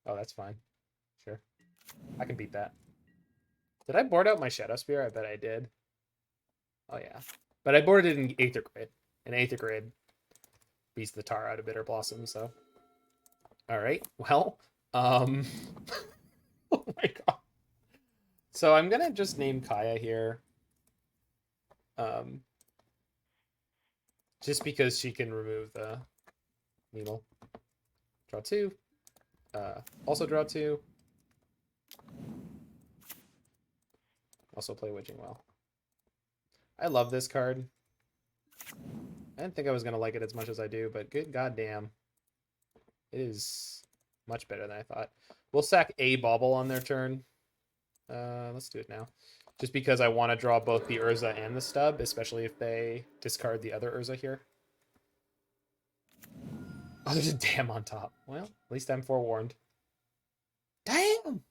Oh, that's fine. Sure. I can beat that. Did I board out my Shadowspear? I bet I did. Oh, yeah. But I boarded it in Aether Grid. And Aether Grid beats the tar out of Bitter Blossom, so. Alright, well. Oh my god. So I'm gonna just name Kaya here. Just because she can remove the needle. Draw 2. Also draw 2. Also play Witching Well. I love this card. I didn't think I was going to like it as much as I do, but good goddamn. It is much better than I thought. We'll sack a Bauble on their turn. Let's do it now. Just because I want to draw both the Urza and the Stub, especially if they discard the other Urza here. Oh, there's a dam on top. Well, at least I'm forewarned. Damn!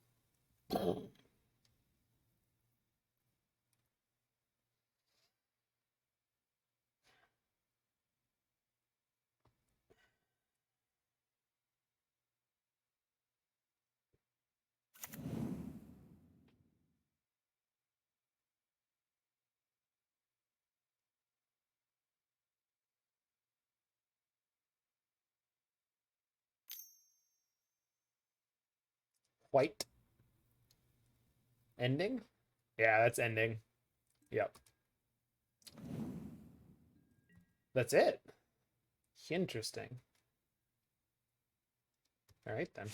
White. Ending? Yeah, that's ending. Yep. That's it. Interesting. All right, then.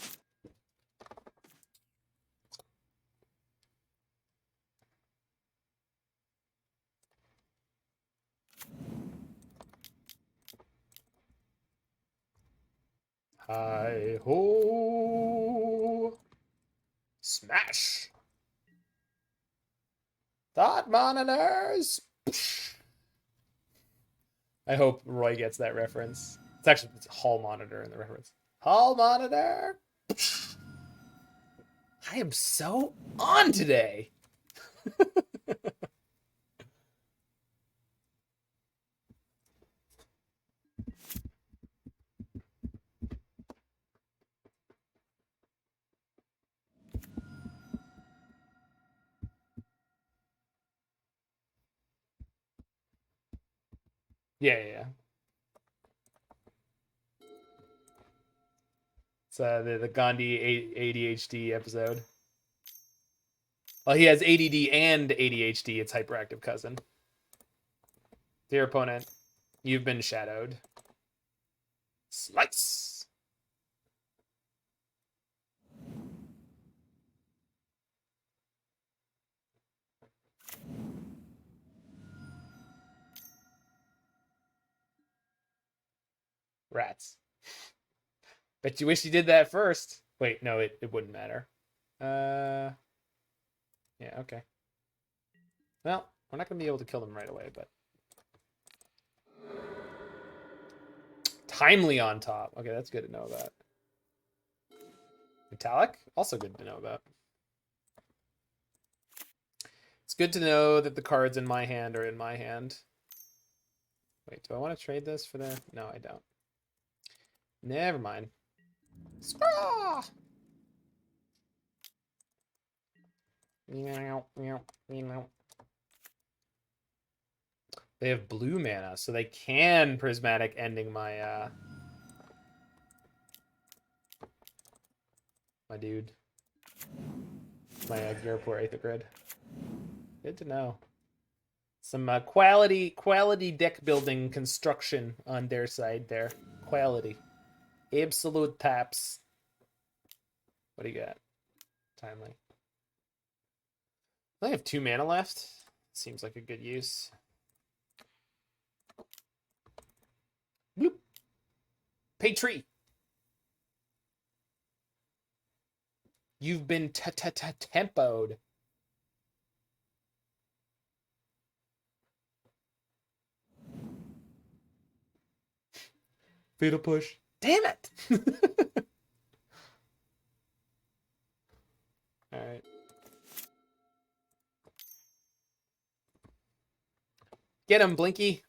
Hi ho! Smash! Thought monitors! I hope Roy gets that reference. It's hall monitor in the reference. Hall monitor! I am so on today! Yeah. It's the Gandhi ADHD episode. Well, he has ADD and ADHD. It's hyperactive cousin. Dear opponent, you've been shadowed. Slice! Rats. Bet you wish you did that first. Wait, no, it wouldn't matter. Yeah, okay. Well, we're not going to be able to kill them right away, but... Timely on top. Okay, that's good to know about. Metallic? Also good to know about. It's good to know that the cards in my hand are in my hand. Wait, do I want to trade this for the... No, I don't. Never mind. Scraw! They have blue mana, so they can prismatic ending my my dude. My Ghirapur Aether Grid. Good to know. Some quality deck building construction on their side there. Quality. Absolute taps. What do you got? Timely. I have 2 mana left. Seems like a good use. Bloop. Pay tree. You've been tempoed. Fatal push. Damn it! Alright. Get him, Blinky.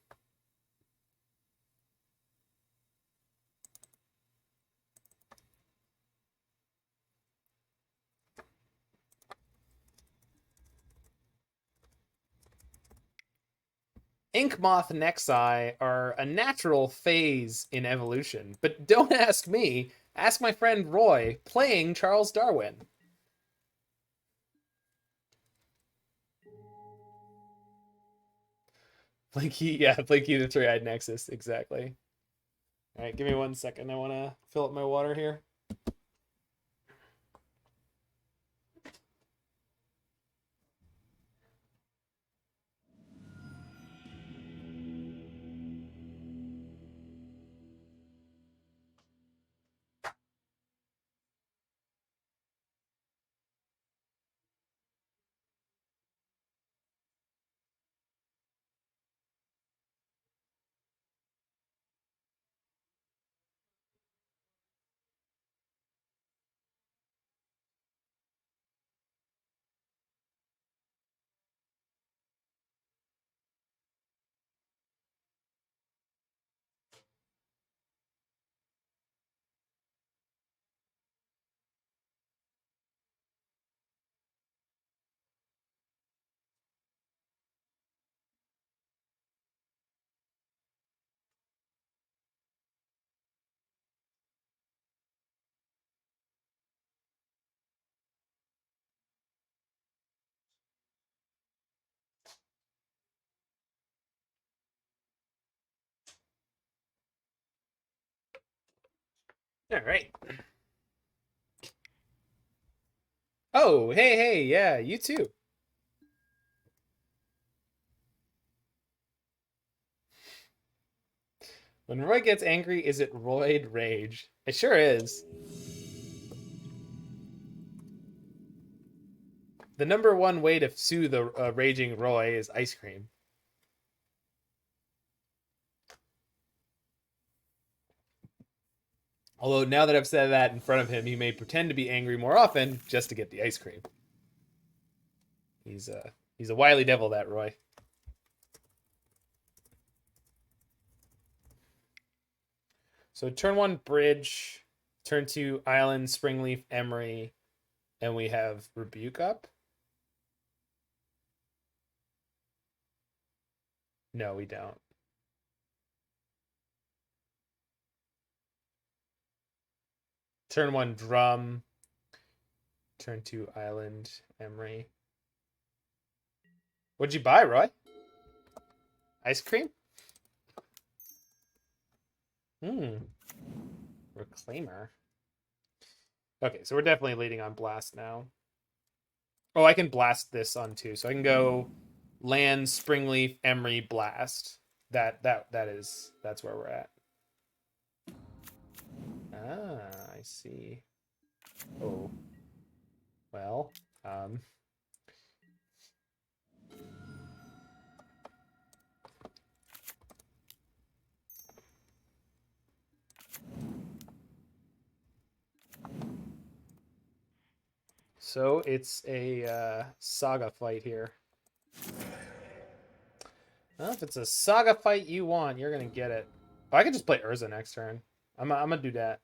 Blinkmoth Nexus are a natural phase in evolution, but don't ask me. Ask my friend Roy, playing Charles Darwin. Blinky, yeah, Blinky the Three-Eyed Nexus, exactly. All right, give me 1 second. I want to fill up my water here. All right. Oh, hey, yeah, you too. When Roy gets angry, is it Royd Rage? It sure is. The number one way to soothe a raging Roy is ice cream. Although now that I've said that in front of him, he may pretend to be angry more often just to get the ice cream. He's a wily devil, that Roy. So turn 1 Bridge, turn 2 Island, Springleaf, Emry, and we have Rebuke up. No, we don't. Turn 1 Drum, turn 2 Island, Emry. What'd you buy, Roy? Ice cream? Reclaimer. Okay, so we're definitely leading on Blast now. Oh, I can blast this on too. So I can go land, Springleaf, Emry, Blast. That's where we're at. Ah, I see. Oh. Well, so it's a Saga fight here. Well, if it's a Saga fight you want, you're gonna get it. Oh, I could just play Urza next turn. I'm gonna do that.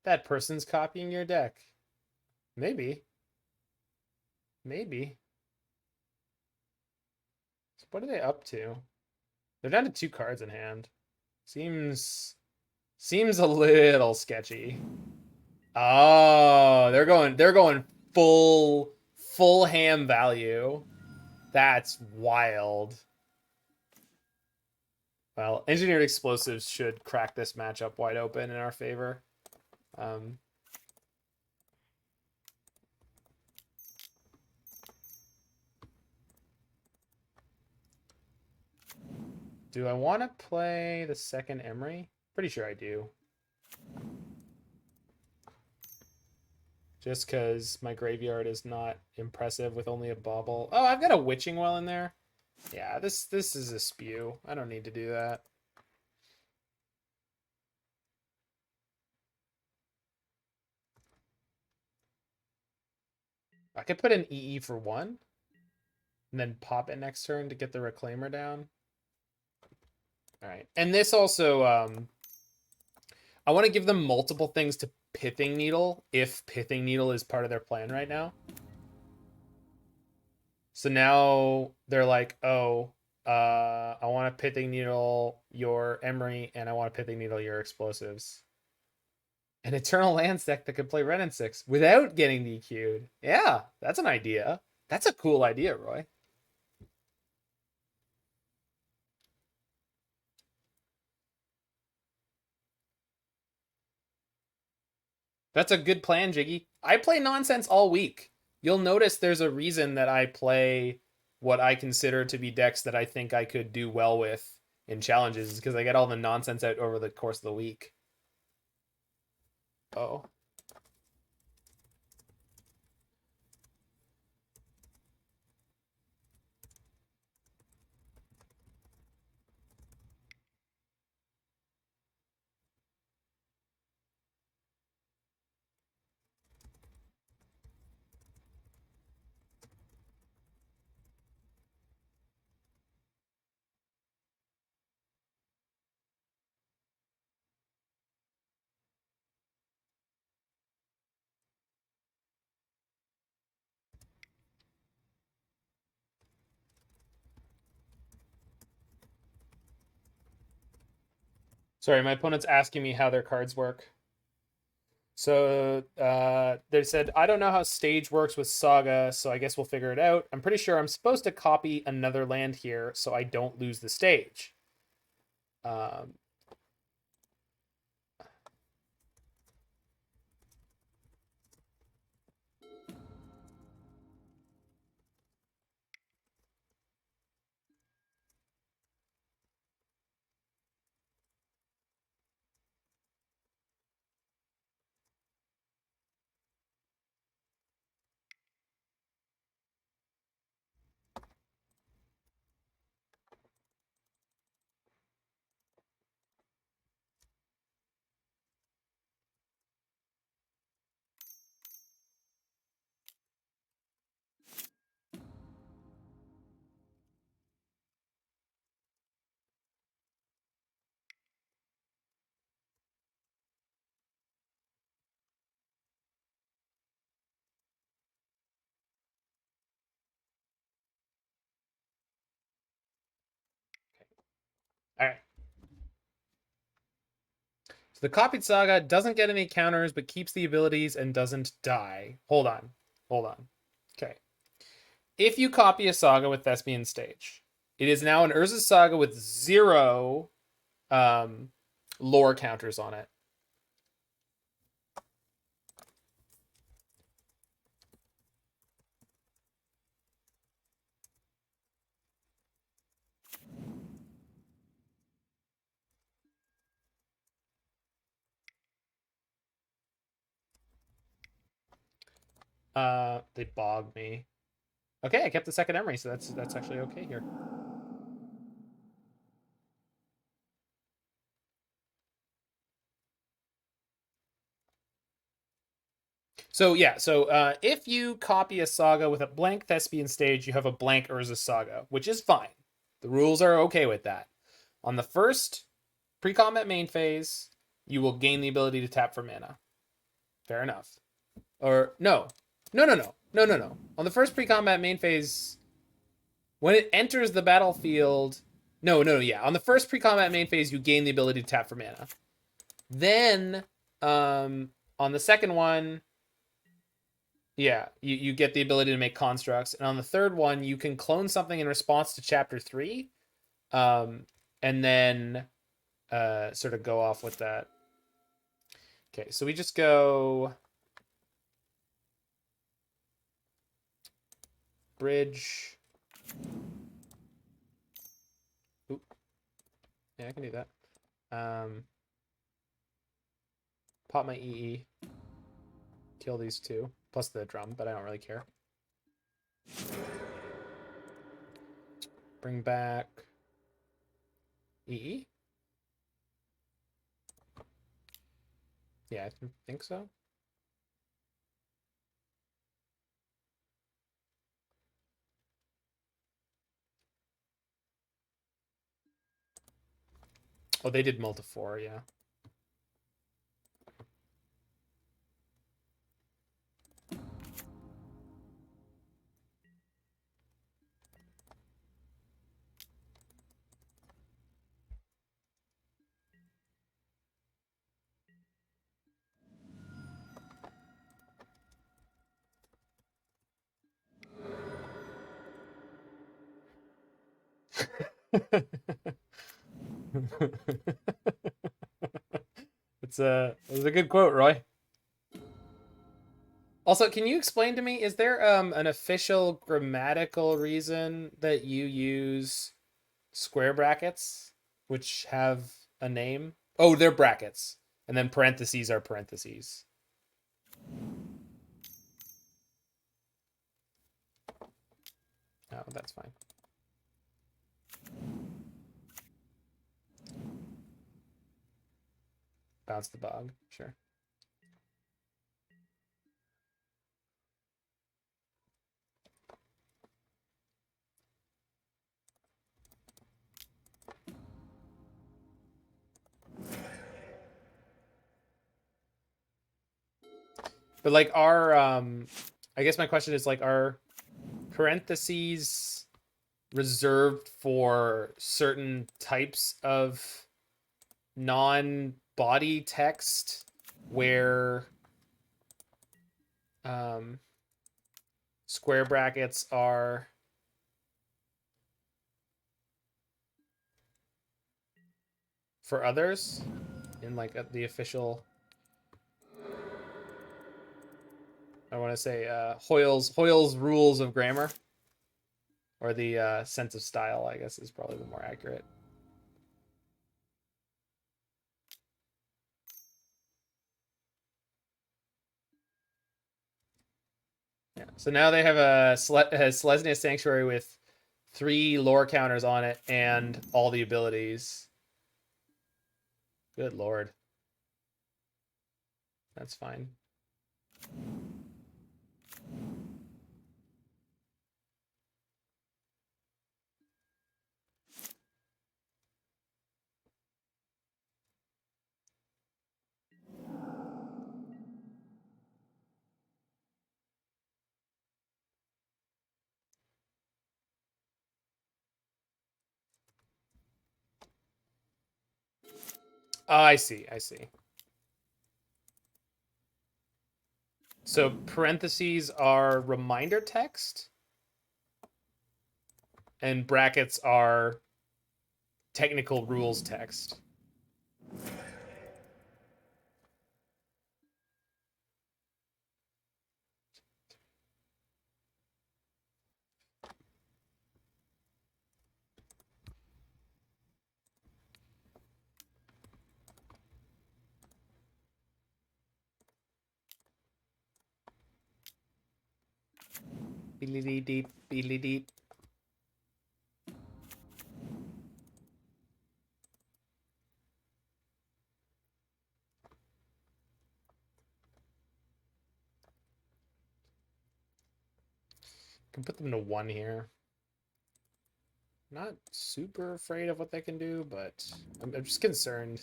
That person's copying your deck. Maybe. Maybe. So what are they up to? They're down to 2 cards in hand. Seems a little sketchy. Oh, they're going full ham value. That's wild. Well, engineered explosives should crack this matchup wide open in our favor. Do I want to play the second Emry? Pretty sure I do. Just because my graveyard is not impressive with only a Bauble. Oh, I've got a Witching Well in there. Yeah, this is a spew. I don't need to do that. I could put an EE for 1 and then pop it next turn to get the Reclaimer down. All right. And this also, I want to give them multiple things to Pithing Needle if Pithing Needle is part of their plan right now. So now they're like, oh, I want a Pithing Needle your Emry, and I want a Pithing Needle your explosives. An Eternal Lands deck that could play Ren and 6 without getting DQ'd. Yeah, that's an idea. That's a cool idea, Roy. That's a good plan, Jiggy. I play nonsense all week. You'll notice there's a reason that I play what I consider to be decks that I think I could do well with in challenges, is because I get all the nonsense out over the course of the week. Oh. Sorry, my opponent's asking me how their cards work. So they said, I don't know how stage works with Saga, so I guess we'll figure it out. I'm pretty sure I'm supposed to copy another land here so I don't lose the stage. All right. So the copied Saga doesn't get any counters, but keeps the abilities and doesn't die. Hold on. Hold on. Okay. If you copy a Saga with Thespian Stage, it is now an Urza Saga with 0 lore counters on it. They bogged me. Okay, I kept the second Emry, so that's actually okay here. So yeah, so if you copy a Saga with a blank Thespian Stage, you have a blank Urza Saga, which is fine. The rules are okay with that. On the first pre-combat main phase, you will gain the ability to tap for mana. Fair enough. Or no. No. On the first pre-combat main phase, when it enters the battlefield, yeah. On the first pre-combat main phase, you gain the ability to tap for mana. Then, on the second one, yeah, you get the ability to make constructs, and on the third one, you can clone something in response to Chapter 3, and then sort of go off with that. Okay, so we just go bridge. Oop. Yeah, I can do that. Pop my EE. Kill these two. Plus the drum, but I don't really care. Bring back EE. Yeah, I think so. Oh, they did multi-4, yeah. It was a good quote, Roy. Also, can you explain to me, is there an official grammatical reason that you use square brackets which have a name? Oh, they're brackets. And then parentheses are parentheses. Oh, that's fine. Bounce the bog, sure. But like our I guess my question is like, are parentheses reserved for certain types of non-body text where square brackets are for others in like the official, I want to say Hoyle's rules of grammar, or the sense of style, I guess is probably the more accurate. Yeah. So now they have a Selesnya Sanctuary with 3 lore counters on it and all the abilities. Good lord. That's fine. I see. I see. So parentheses are reminder text, and brackets are technical rules text. Beely deep, beely deep. Can put them to 1 here. Not super afraid of what they can do, but I'm just concerned.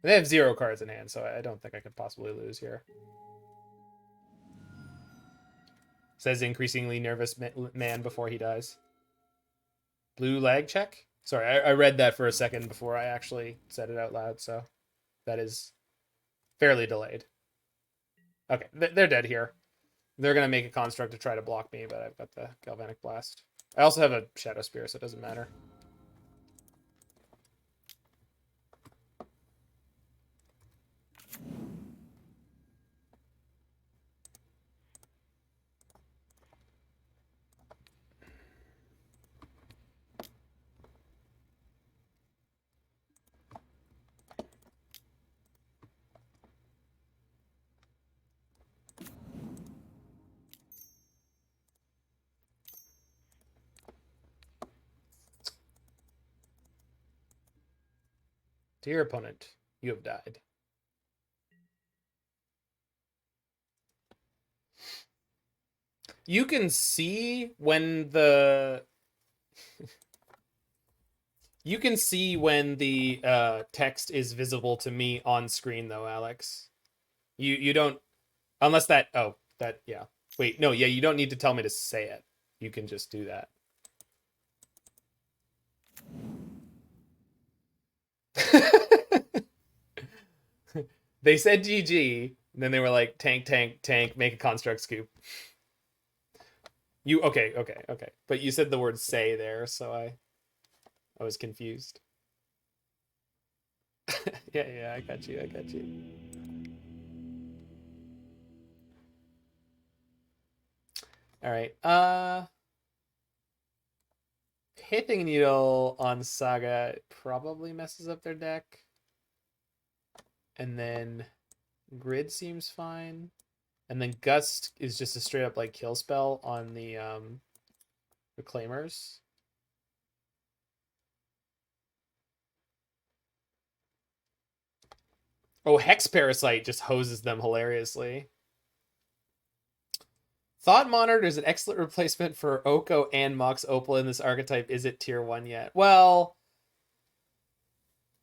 They have 0 cards in hand, so I don't think I could possibly lose here. Says increasingly nervous man before he dies. Blue lag check? Sorry, I read that for a second before I actually said it out loud, so that is fairly delayed. Okay, they're dead here. They're going to make a construct to try to block me, but I've got the Galvanic Blast. I also have a Shadowspear, so it doesn't matter. Dear opponent, you have died. You can see when the text is visible to me on screen though, Alex. You don't, unless that yeah. Wait, no, yeah, you don't need to tell me to say it. You can just do that. They said GG, and then they were like tank, tank, tank, make a construct scoop. You okay. But you said the word say there, so I was confused. yeah, I got you. All right. Pithing Needle on Saga probably messes up their deck. And then Grid seems fine. And then Gust is just a straight up like kill spell on the Reclaimers. Oh, Hex Parasite just hoses them hilariously. Thought Monitor is an excellent replacement for Oko and Mox Opal in this archetype. Is it tier 1 yet? Well,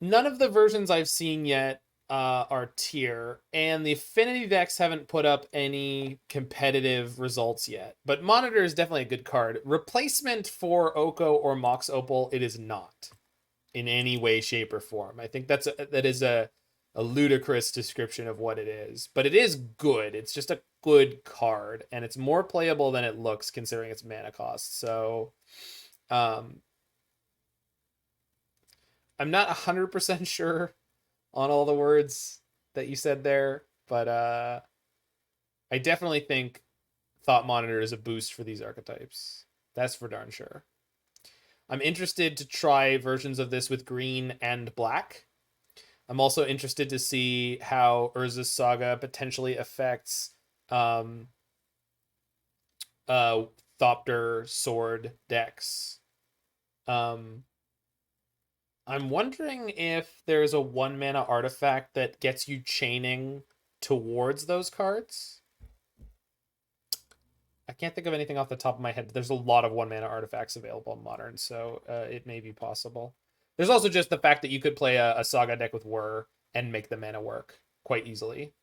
none of the versions I've seen yet are tier, and the affinity decks haven't put up any competitive results yet. But Monitor is definitely a good card. Replacement for Oko or Mox Opal, it is not in any way, shape, or form. I think that is a ludicrous description of what it is. But it is good. It's just a good card, and it's more playable than it looks considering its mana cost. So I'm not 100% sure on all the words that you said there, but I definitely think Thought Monitor is a boost for these archetypes. That's for darn sure. I'm interested to try versions of this with green and black. I'm also interested to see how Urza's Saga potentially affects Thopter Sword decks. I'm wondering if there's a 1 mana artifact that gets you chaining towards those cards. I can't think of anything off the top of my head, but there's a lot of 1 mana artifacts available in Modern, so it may be possible. There's also just the fact that you could play a Saga deck with Whir and make the mana work quite easily.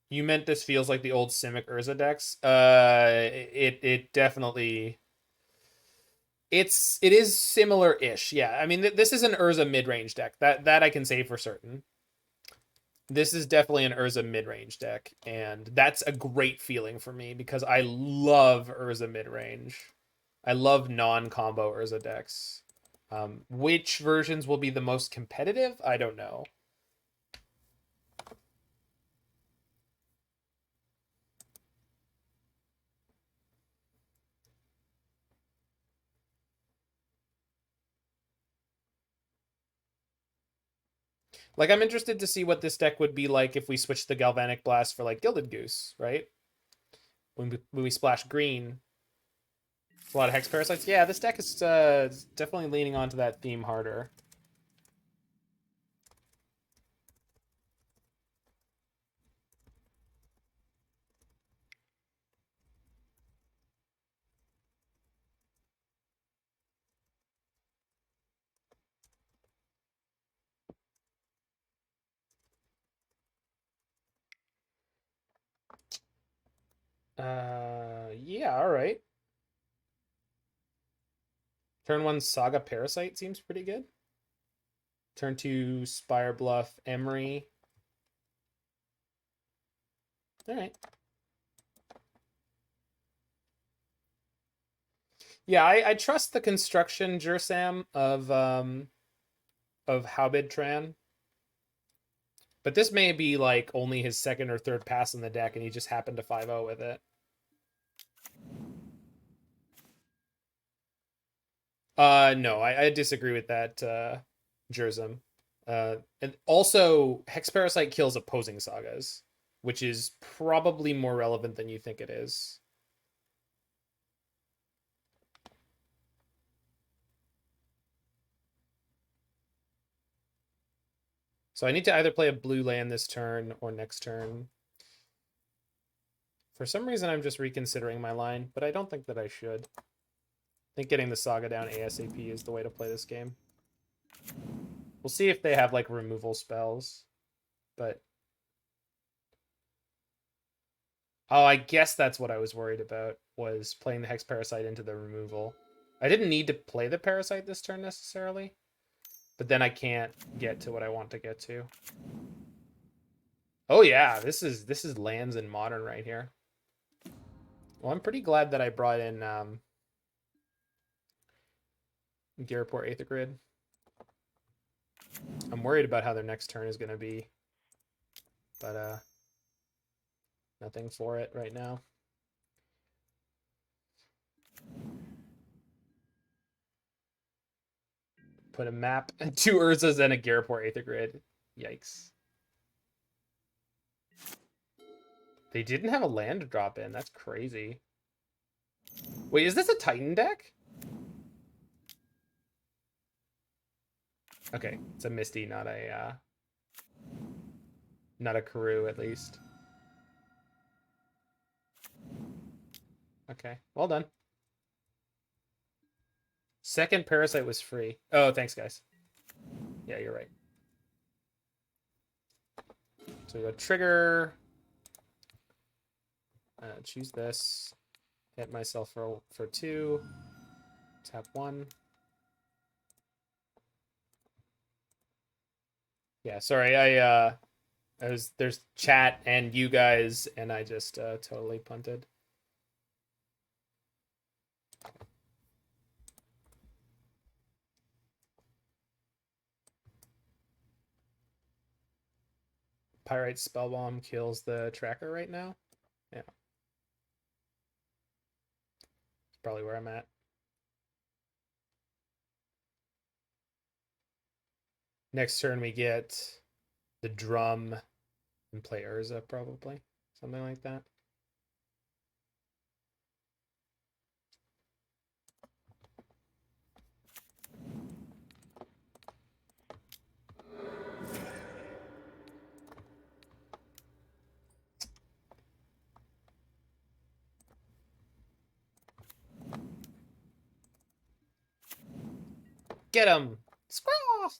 You meant this feels like the old Simic Urza decks? It definitely it is similar-ish. Yeah, I mean this is an Urza mid-range deck. That I can say for certain. This is definitely an Urza mid-range deck, and that's a great feeling for me because I love Urza mid-range. I love non-combo Urza decks. Which versions will be the most competitive? I don't know. Like, I'm interested to see what this deck would be like if we switched the Galvanic Blast for, like, Gilded Goose, right? When we splash green. A lot of Hex Parasites. Yeah, this deck is definitely leaning onto that theme harder. Yeah, all right. Turn 1 Saga Parasite seems pretty good. Turn 2 Spirebluff Emry. All right. Yeah, I trust the construction, Jursam, of HaubidTran. But this may be like only his second or third pass in the deck, and he just happened to 5-0 with it. No, I disagree with that, Jursam. And also, Hex Parasite kills opposing sagas, which is probably more relevant than you think it is. So I need to either play a blue land this turn or next turn. For some reason, I'm just reconsidering my line, but I don't think that I should. I think getting the Saga down ASAP is the way to play this game. We'll see if they have, like, removal spells, but... Oh, I guess that's what I was worried about, was playing the Hex Parasite into the removal. I didn't need to play the Parasite this turn, necessarily, but then I can't get to what I want to get to. Oh yeah, this is lands in Modern right here. Well, I'm pretty glad that I brought in Ghirapur Aether Grid. I'm worried about how their next turn is going to be, but nothing for it right now. Put a map and 2 Urzas and a Ghirapur Aether Grid. Yikes. They didn't have a land to drop in. That's crazy. Wait, is this a Titan deck? Okay, it's a Misty, not a Karoo, at least. Okay, well done. Second Parasite was free. Oh, thanks, guys. Yeah, you're right. So we go trigger. Choose this. Hit myself for 2. Tap 1. Yeah, sorry, there's chat and you guys, and I just totally punted. Pyrite Spellbomb kills the tracker right now. Yeah. It's probably where I'm at. Next turn we get the drum and play Urza, probably. Something like that. Get him! Squaw!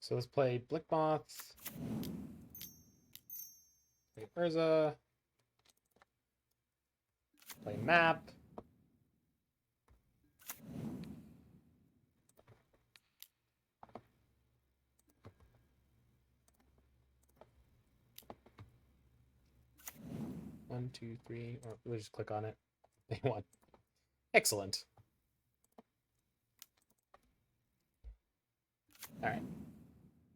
So let's play Blinkmoth. Play Urza. Play map. One, two, three. Or we'll just click on it. They won. Excellent. All right.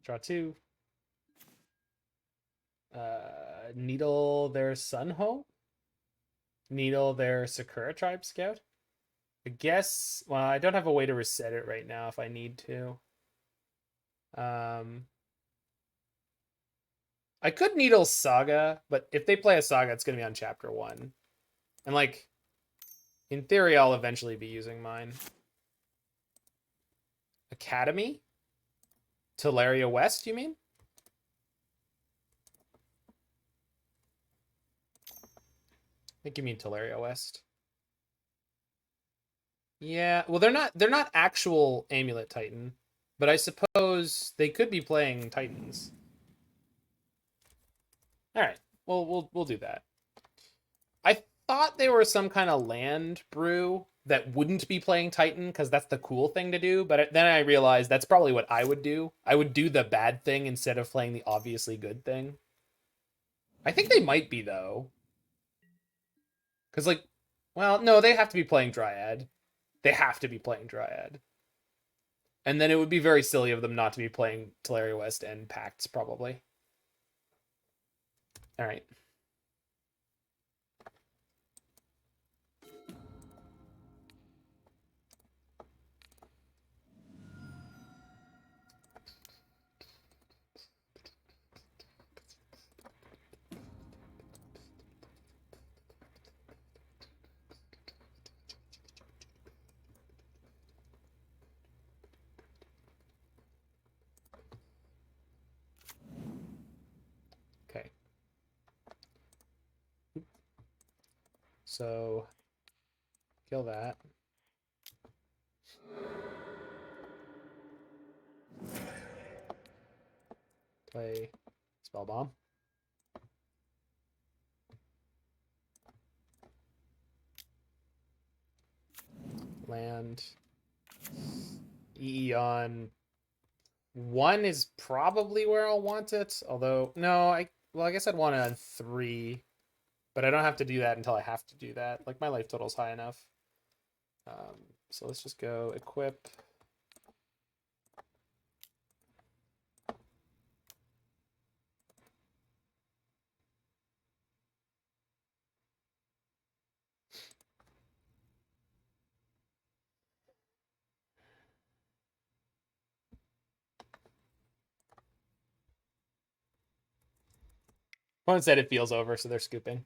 Draw two. Needle their Sunho. Needle their Sakura Tribe Scout. I guess, well, I don't have a way to reset it right now if I need to. I could Needle Saga, but if they play a Saga, it's going to be on chapter 1. And, like, in theory, I'll eventually be using mine. Academy? Teleria West, you mean? I think you mean Teleria West. Yeah, well, they're not actual Amulet Titan, but I suppose they could be playing Titans. All right, well, we'll do that. I thought they were some kind of land brew that wouldn't be playing Titan because that's the cool thing to do, but then I realized that's probably what I would do. I would do the bad thing instead of playing the obviously good thing. I think they might be, though. Because, like, well, no, they have to be playing Dryad. They have to be playing Dryad. And then it would be very silly of them not to be playing Teleria West and Pacts, probably. All right. Okay. So, kill that. Play Spellbomb. Land. EE on 1 is probably where I'll want it. Although, no, I guess I'd want it on 3. But I don't have to do that until I have to do that. Like, my life total's high enough. So let's just go equip. Opponent said it feels over, so they're scooping.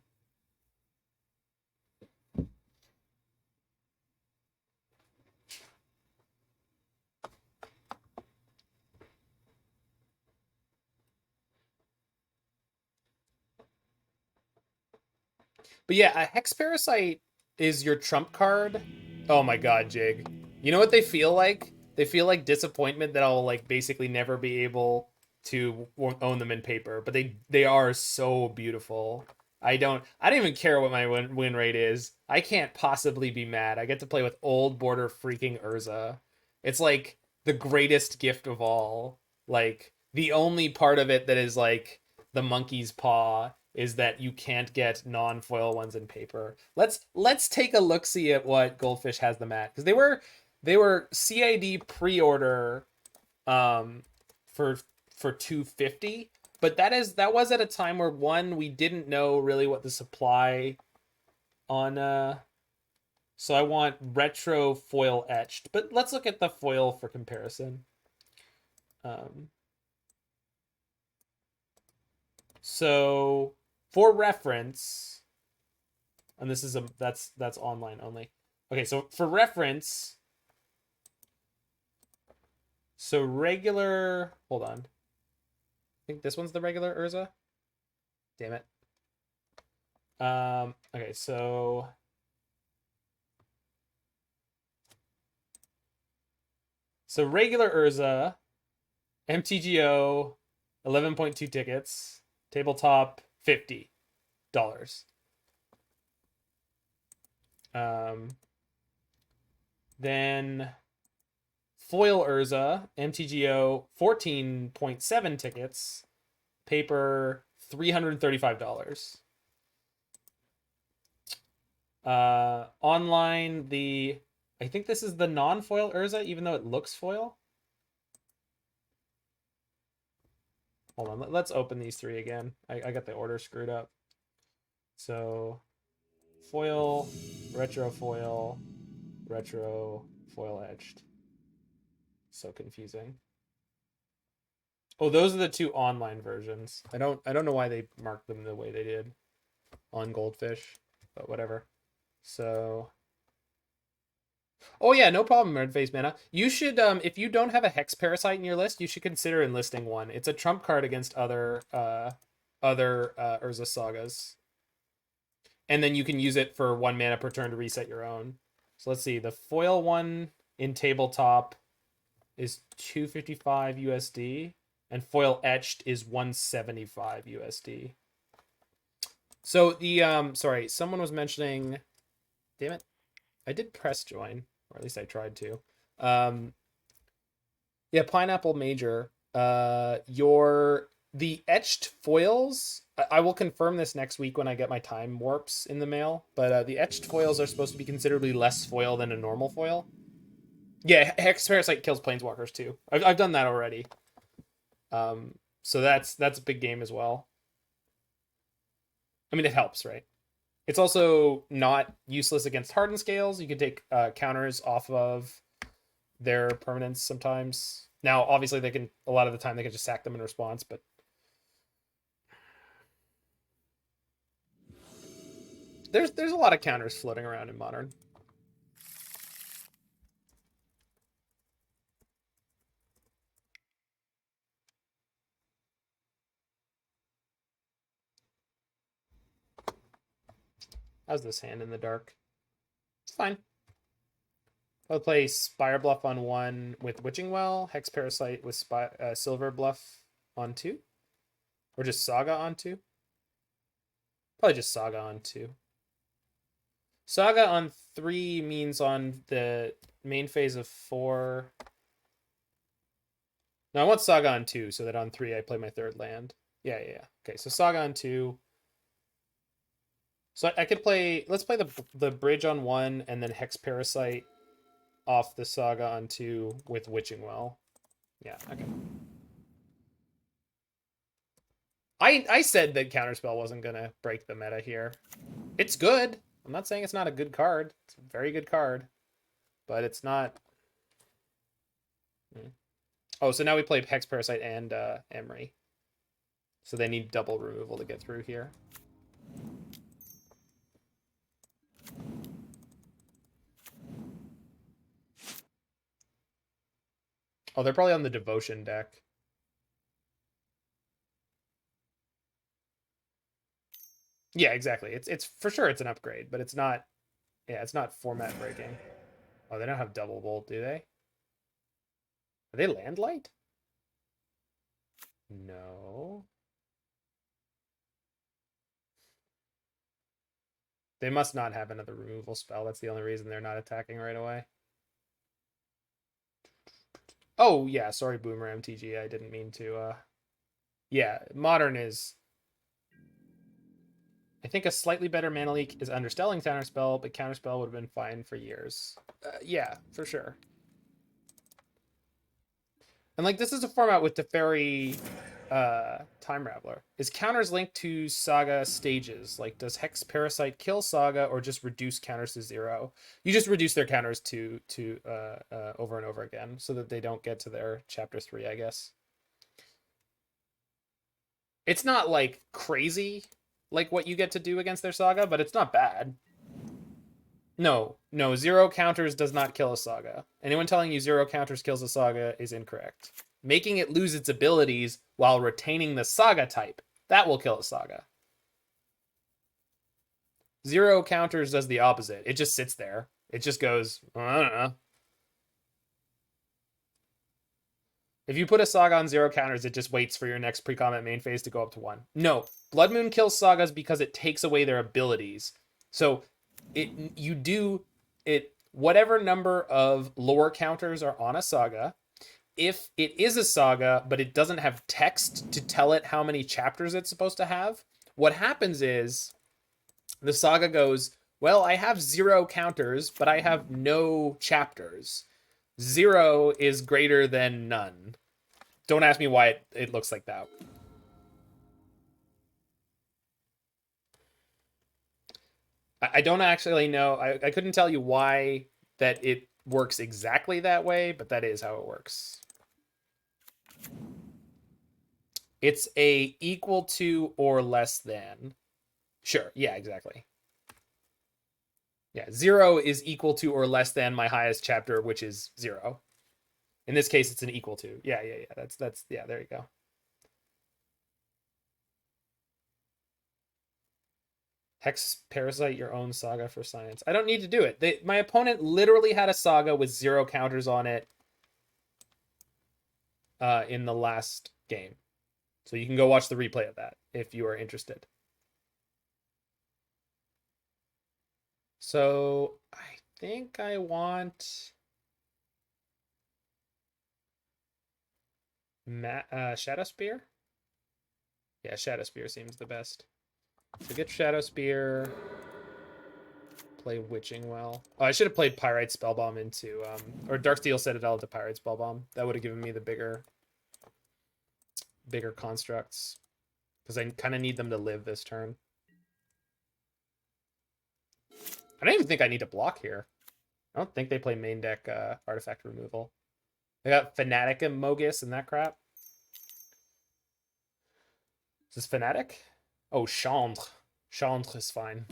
But yeah, a Hex Parasite is your trump card. Oh my god, Jig. You know what they feel like? They feel like disappointment that I'll like basically never be able to own them in paper, but they are so beautiful. I don't even care what my win rate is. I can't possibly be mad. I get to play with old border freaking Urza. It's like the greatest gift of all. Like the only part of it that is like the monkey's paw is that you can't get non-foil ones in paper. Let's take a look-see at what Goldfish has them at, because they were CID pre-order for 250, but that was at a time where we didn't know really what the supply on so I want retro foil etched, but let's look at the foil for comparison. So for reference, and this is that's online only. Okay, so for reference, so regular, hold on. I think this one's the regular Urza. Damn it. Okay, so regular Urza MTGO, 11.2 tickets. Tabletop, $50. Then Foil Urza, MTGO, 14.7 tickets. Paper, $335. Online, I think this is the non-foil Urza, even though it looks foil. Hold on, let's open these three again. I got the order screwed up. So, foil, retro, foil etched. So confusing. Oh, those are the two online versions. I don't know why they marked them the way they did on Goldfish, but whatever. So, oh yeah, no problem, Red Face Mana. You should, if you don't have a Hex Parasite in your list, you should consider enlisting one. It's a trump card against other Urza Sagas. And then you can use it for 1 mana per turn to reset your own. So let's see, the foil one in tabletop is 255 USD, and foil etched is 175 USD. So the sorry, someone was mentioning, damn it, I did press join, or at least I tried to. Yeah, Pineapple Major. The etched foils, I will confirm this next week when I get my time warps in the mail, but the etched foils are supposed to be considerably less foil than a normal foil. Yeah, Hex Parasite kills Planeswalkers too. I've done that already. So that's a big game as well. I mean, it helps, right? It's also not useless against hardened scales. You can take counters off of their permanents sometimes. Now, obviously, they can, a lot of the time, they can just sack them in response, but there's a lot of counters floating around in Modern. How's this hand in the dark? It's fine. I'll play Spirebluff on 1 with Witching Well, Hex Parasite with Silverbluff on 2, or just Saga on 2. Probably just Saga on 2. Saga on 3 means on the main phase of 4. No, I want Saga on 2 so that on 3 I play my 3rd land. Yeah. Okay, so Saga on 2. So I could play, let's play the bridge on 1 and then Hex Parasite off the Saga on 2 with Witching Well. Yeah, okay. I said that Counterspell wasn't going to break the meta here. It's good. I'm not saying it's not a good card. It's a very good card. But it's not... Oh, so now we play Hex Parasite and Emry. So they need double removal to get through here. Oh, they're probably on the Devotion deck. Yeah, exactly. It's for sure it's an upgrade, but it's not... Yeah, it's not format breaking. Oh, they don't have double bolt, do they? Are they Landlight? No. They must not have another removal spell. That's the only reason they're not attacking right away. Oh, yeah. Sorry, Boomer MTG. I didn't mean to... Yeah, Modern is... I think a slightly better mana leak is Understelling Counterspell, but Counterspell would have been fine for years. Yeah, for sure. And, like, this is a format with Teferi Time Raveler. Is counters linked to Saga stages? Like, does Hex Parasite kill Saga or just reduce counters to 0? You just reduce their counters to over and over again so that they don't get to their Chapter 3, I guess. It's not, like, crazy, like what you get to do against their Saga, but it's not bad. No, 0 counters does not kill a Saga. Anyone telling you 0 counters kills a Saga is incorrect. Making it lose its abilities while retaining the Saga type, that will kill a Saga. 0 counters does the opposite. It just sits there. It just goes, I don't know. If you put a Saga on 0 counters, it just waits for your next pre-combat main phase to go up to 1. No, Blood Moon kills Sagas because it takes away their abilities. So you do it whatever number of lore counters are on a Saga. If it is a Saga, but it doesn't have text to tell it how many chapters it's supposed to have, what happens is the Saga goes, well, I have 0 counters, but I have no chapters. 0 is greater than none. Don't ask me why it looks like that. I don't actually know. I couldn't tell you why that it works exactly that way, but that is how it works. It's a equal to or less than. Sure, yeah, exactly. Yeah, 0 is equal to or less than my highest chapter, which is 0. In this case, it's an equal to. Yeah. That's yeah, there you go. Hex Parasite your own Saga for science. I don't need to do it. My opponent literally had a Saga with 0 counters on it in the last game. So you can go watch the replay of that if you are interested. So I think I want Shadowspear. Yeah, Shadowspear seems the best. So get Shadowspear. Play Witching Well. Oh, I should have played Pyrite Spellbomb into or Darksteel Citadel into Pyrite Spellbomb. That would have given me the bigger constructs, because I kind of need them to live this turn. I don't even think I need to block here. I don't think they play main deck artifact removal. They got Fnatic and Mogus and that crap. Is this Fnatic? Oh, Chandre. Chandre is fine.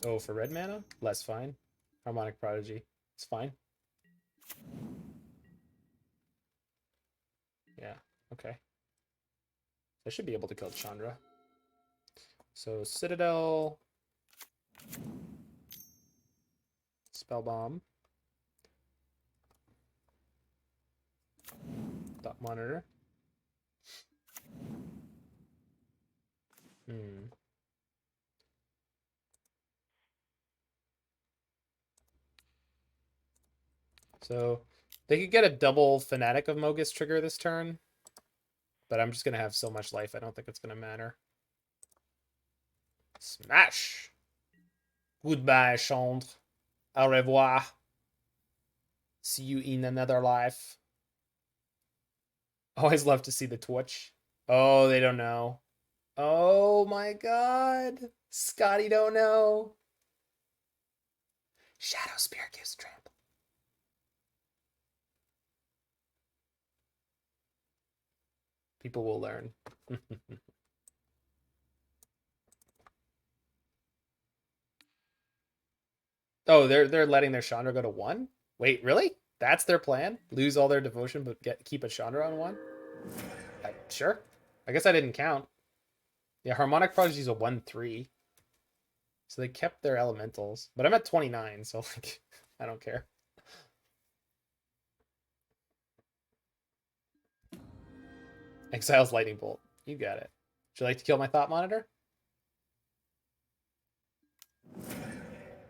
Oh, for red mana? Less fine. Harmonic Prodigy. It's fine. Yeah, okay. I should be able to kill Chandra. So Citadel. Spellbomb. Dot Monitor. So they could get a double Fnatic of Mogus trigger this turn, but I'm just going to have so much life, I don't think it's going to matter. Smash! Goodbye, Chandre. Au revoir. See you in another life. Always love to see the Twitch. Oh, they don't know. Oh my god. Scotty don't know. Shadowspear gives trample. People will learn. Oh, they're letting their Chandra go to 1? Wait, really? That's their plan? Lose all their devotion but keep a Chandra on 1? Sure. I guess I didn't count. Yeah, Harmonic Prodigy is a 1/3. So they kept their elementals. But I'm at 29, so like I don't care. Exile's Lightning Bolt. You got it. Would you like to kill my Thought Monitor?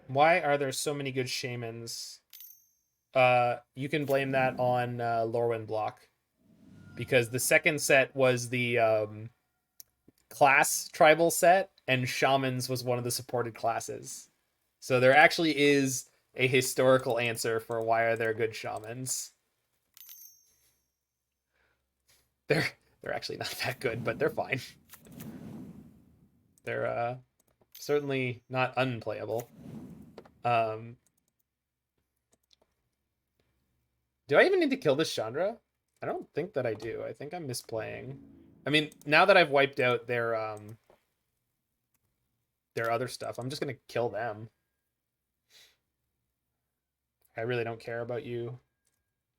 Why are there so many good shamans? You can blame that on Lorwyn block. Because the second set was the class tribal set, and shamans was one of the supported classes. So there actually is a historical answer for why are there good shamans. They're actually not that good, but they're fine. They're certainly not unplayable. Do I even need to kill this Chandra? I don't think that I do. I think I'm misplaying. I mean, now that I've wiped out their other stuff, I'm just gonna kill them. I really don't care about you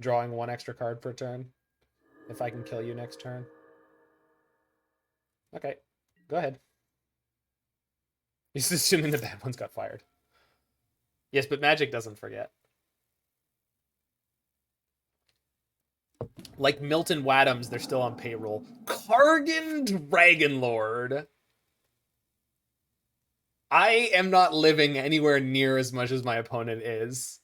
drawing 1 extra card per turn if I can kill you next turn. Okay, go ahead. He's assuming the bad ones got fired. Yes, but Magic doesn't forget. Like Milton Wadhams, they're still on payroll. Kargan Dragonlord. I am not living anywhere near as much as my opponent is.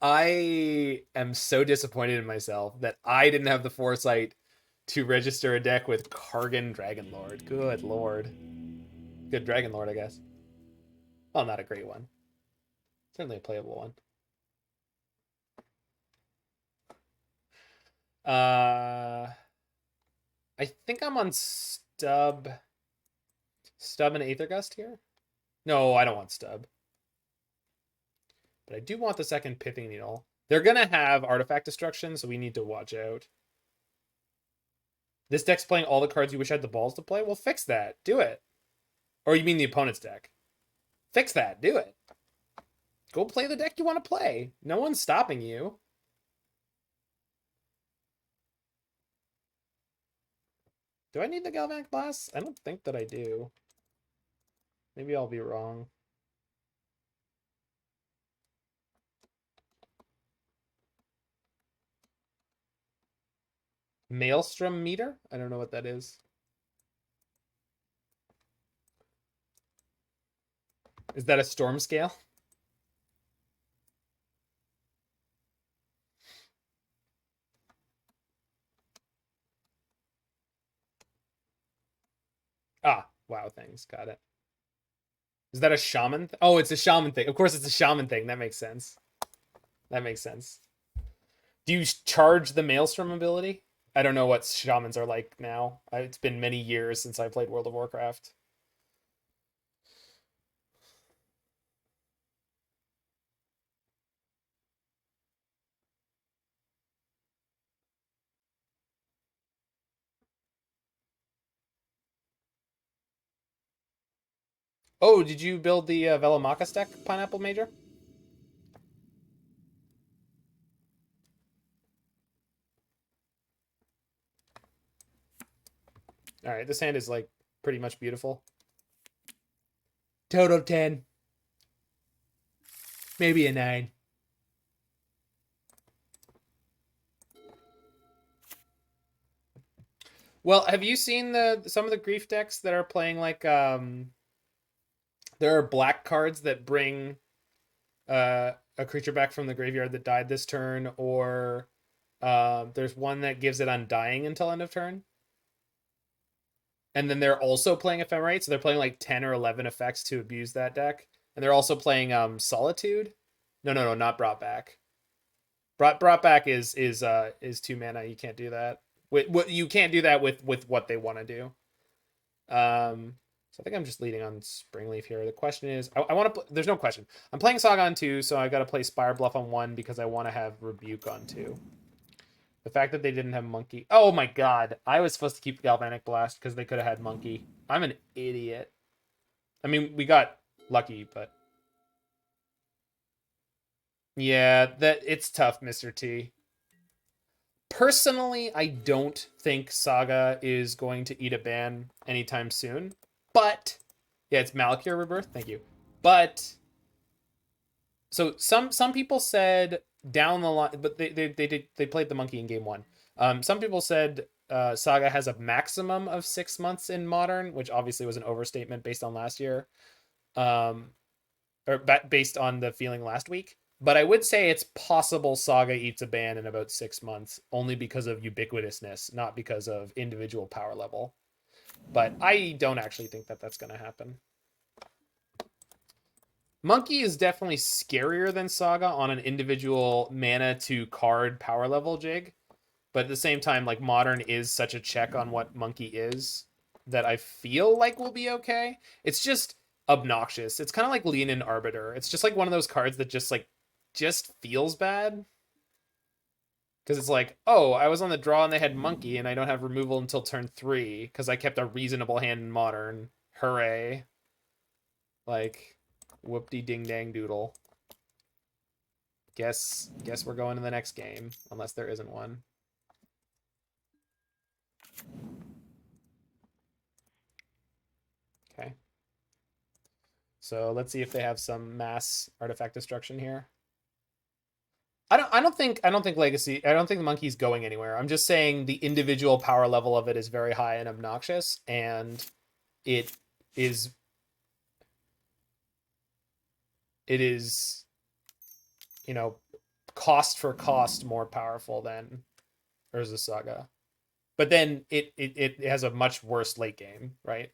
I am so disappointed in myself that I didn't have the foresight to register a deck with Kargan Dragonlord. Good lord. Good Dragonlord, I guess. Well, not a great one. Certainly a playable one. I think I'm on Stub and Aether Gust here. No, I don't want Stub. But I do want the second Pithing Needle. They're going to have Artifact Destruction, so we need to watch out. This deck's playing all the cards you wish I had the balls to play? Well, fix that. Do it. Or you mean the opponent's deck. Fix that. Do it. Go play the deck you want to play. No one's stopping you. Do I need the Galvanic Blast? I don't think that I do. Maybe I'll be wrong. Maelstrom Meter? I don't know what that is. Is that a storm scale? Ah, wow, things. Got it. Is that a shaman? Oh, it's a shaman thing. Of course, it's a shaman thing. That makes sense. That makes sense. Do you charge the Maelstrom ability? I don't know what shamans are like now. It's been many years since I played World of Warcraft. Oh, did you build the Velomachus deck, Pineapple Major? All right, this hand is like pretty much beautiful. Total 10. Maybe a 9. Well, have you seen some of the grief decks that are playing like there are black cards that bring a creature back from the graveyard that died this turn, or there's one that gives it undying until end of turn. And then they're also playing Ephemerate, so they're playing like 10 or 11 effects to abuse that deck. And they're also playing Solitude. No, not Brought Back. Brought Back is 2 mana. You can't do that. You can't do that with what they want to do. So I think I'm just leading on Springleaf here. The question is, I want to. There's no question. I'm playing Saga on 2, so I got to play Spirebluff on 1 because I want to have Rebuke on 2. The fact that they didn't have Monkey. Oh my god. I was supposed to keep Galvanic Blast because they could have had Monkey. I'm an idiot. I mean, we got lucky, but yeah, that it's tough, Mr. T. Personally, I don't think Saga is going to eat a ban anytime soon. But yeah, it's Malakir Rebirth. Thank you. But so some people said down the line, but they played the monkey in game 1. Some people said Saga has a maximum of 6 months in Modern, which obviously was an overstatement based on last year, or based on the feeling last week. But I would say it's possible Saga eats a ban in about 6 months, only because of ubiquitousness, not because of individual power level. But I don't actually think that that's going to happen. Monkey is definitely scarier than Saga on an individual mana to card power level jig. But at the same time, like Modern is such a check on what Monkey is that I feel like will be okay. It's just obnoxious. It's kind of like Leonin Arbiter. It's just like one of those cards that just feels bad. Because it's like, oh, I was on the draw and they had Monkey and I don't have removal until turn 3 because I kept a reasonable hand in Modern. Hooray. Like, whoop-de ding dang doodle. Guess we're going to the next game, unless there isn't one. Okay. So let's see if they have some mass artifact destruction here. I don't think Legacy. I don't think the Monkey's going anywhere. I'm just saying the individual power level of it is very high and obnoxious, and it is it is you know cost for cost more powerful than Urza Saga. But then it has a much worse late game, right?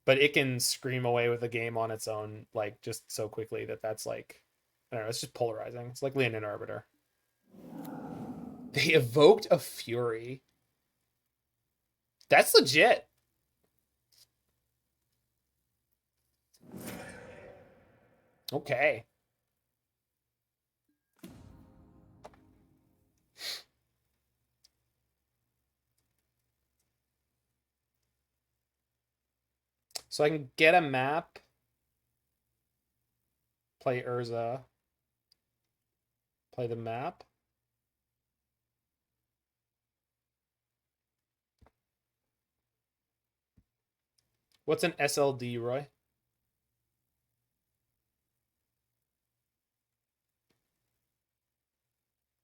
But it can scream away with a game on its own, like just so quickly that's like, I don't know, it's just polarizing. It's like Leonin Arbiter. They evoked a Fury. That's legit. Okay. So I can get a map, play Urza, play the map. What's an SLD, Roy?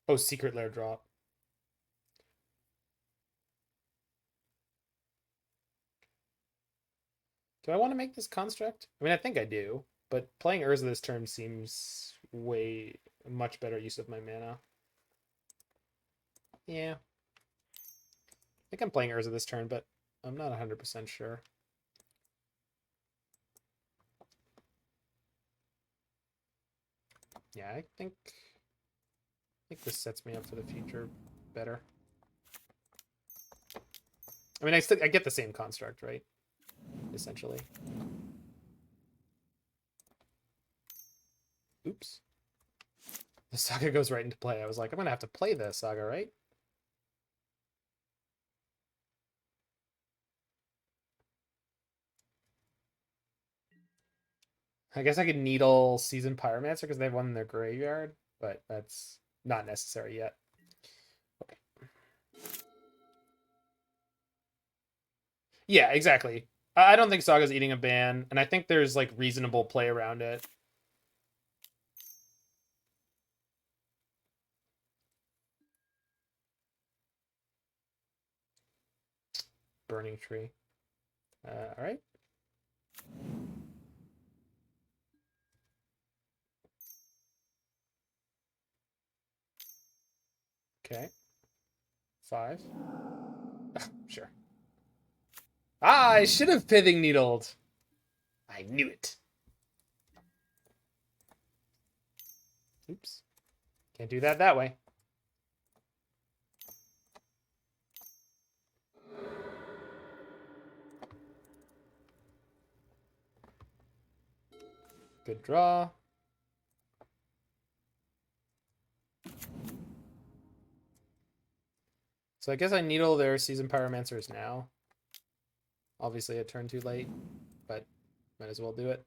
Oh, Secret Lair drop. Do I want to make this construct? I mean, I think I do, but playing Urza this turn seems way much better use of my mana. Yeah. I think I'm playing Urza this turn, but I'm not 100% sure. Yeah, I think this sets me up for the future better. I mean, I get the same construct, right? Essentially. Oops. The Saga goes right into play. I was like, I'm gonna have to play the Saga, right? I guess I could Needle Seasoned Pyromancer because they have one in their graveyard, but that's not necessary yet. Okay. Yeah, exactly. I don't think Saga's eating a ban, and I think there's like reasonable play around it. Burning Tree. All right. Okay. 5. Sure. Ah, I should have Pithing Needled. I knew it. Oops. Can't do that way. Good draw. So I guess I Needle their Seasoned Pyromancers now. Obviously a turn too late, but might as well do it.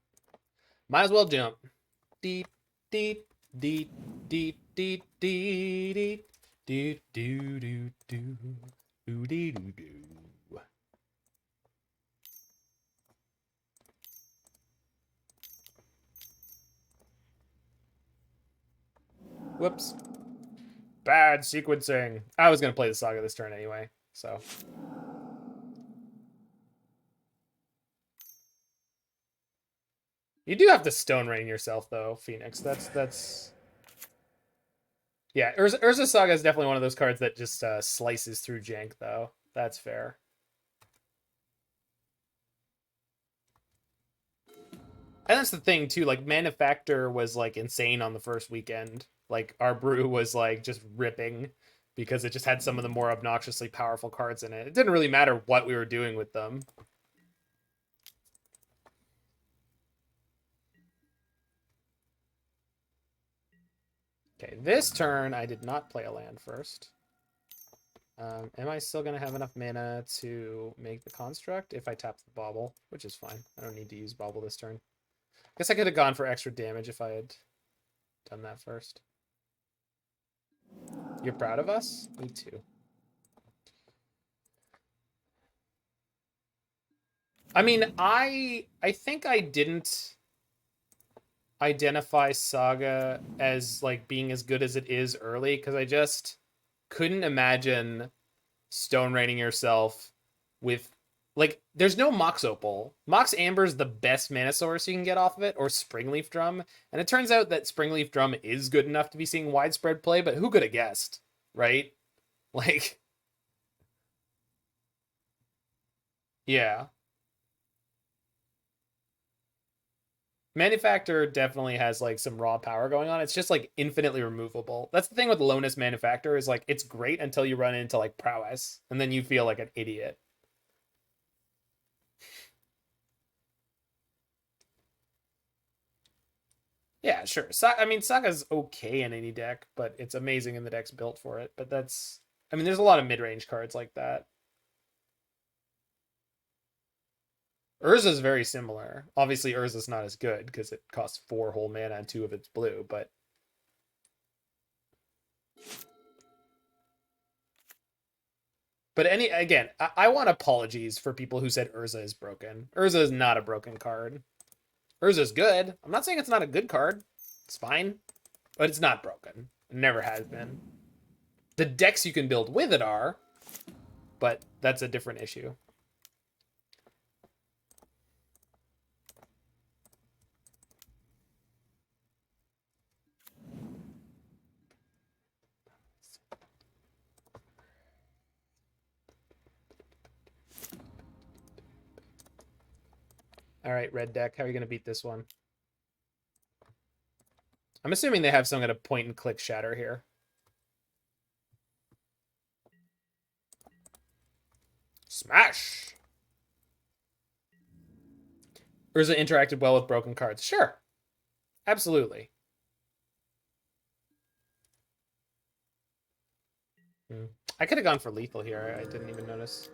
Might as well jump. Deep, deep, deep, deep, deep, deep, deep, do, do, do, do, do, do, do. Whoops. Bad sequencing. I was going to play the Saga this turn anyway, so. You do have to Stone Rain yourself, though, Phoenix. That's... Yeah, Urza Saga is definitely one of those cards that just slices through jank, though. That's fair. And that's the thing, too. Like, Manufactor was, like, insane on the first weekend. Like, our brew was, like, just ripping because it just had some of the more obnoxiously powerful cards in it. It didn't really matter what we were doing with them. Okay, this turn, I did not play a land first. Am I still going to have enough mana to make the construct if I tap the Bauble, which is fine. I don't need to use Bauble this turn. Guess I could have gone for extra damage if I had done that first. You're proud of us? Me too. I mean, I think I didn't identify Saga as like being as good as it is early, because I just couldn't imagine stone raining yourself with like there's no Mox Opal. Mox Amber is the best mana source you can get off of it, or Springleaf Drum. And it turns out that Springleaf Drum is good enough to be seeing widespread play, but who could have guessed, right? Like, yeah. Manufactor definitely has like some raw power going on. It's just like infinitely removable. That's the thing with Lowness Manufactor, is like it's great until you run into like prowess, and then you feel like an idiot. Yeah, sure. I mean, Saga's okay in any deck, but it's amazing in the decks built for it. But that's, I mean, there's a lot of mid-range cards like that. Urza's very similar. Obviously, Urza's not as good because it costs 4 whole mana and 2 of it's blue, but again, I want apologies for people who said Urza is broken. Urza is not a broken card. Urza's good. I'm not saying it's not a good card. It's fine, but it's not broken. It never has been. The decks you can build with it are, but that's a different issue. All right, red deck. How are you going to beat this one? I'm assuming they have some kind of point and click shatter here. Smash! Urza interacted well with broken cards. Sure. Absolutely. I could have gone for lethal here. I didn't even notice.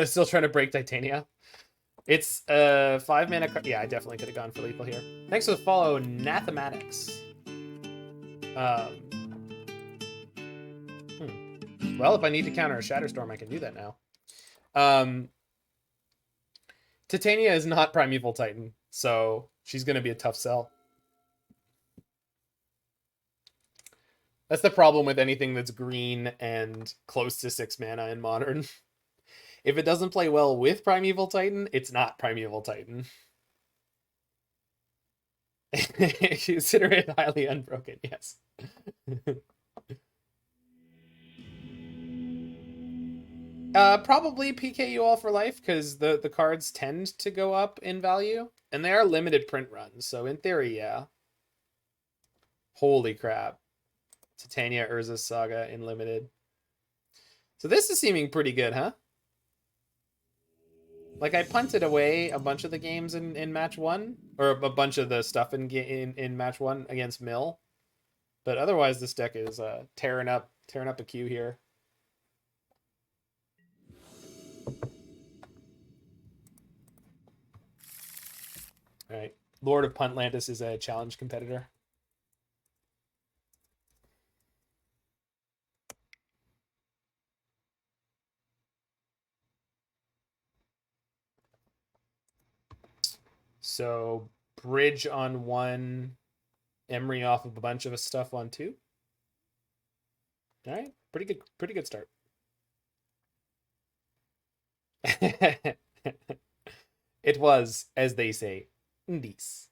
Still trying to break Titania. It's 5 mana. Yeah, I definitely could have gone for lethal here. Thanks for the follow, Nathematics. Well, if I need to counter a Shatterstorm, I can do that now. Titania is not Primeval Titan, so she's going to be a tough sell. That's the problem with anything that's green and close to 6 mana in Modern. If it doesn't play well with Primeval Titan, it's not Primeval Titan. Consider it highly unbroken, yes. Probably PK you all for life, because the cards tend to go up in value, and they are limited print runs, so in theory, yeah. Holy crap. Titania, Urza, Saga in limited. So this is seeming pretty good, huh? Like, I punted away a bunch of the games in match 1, or a bunch of the stuff in match 1 against Mill, but otherwise this deck is tearing up a queue here. All right, Lord of Puntlantis is a challenge competitor. So Bridge on 1, Emry off of a bunch of stuff on 2. All right, pretty good start. It was, as they say, indies.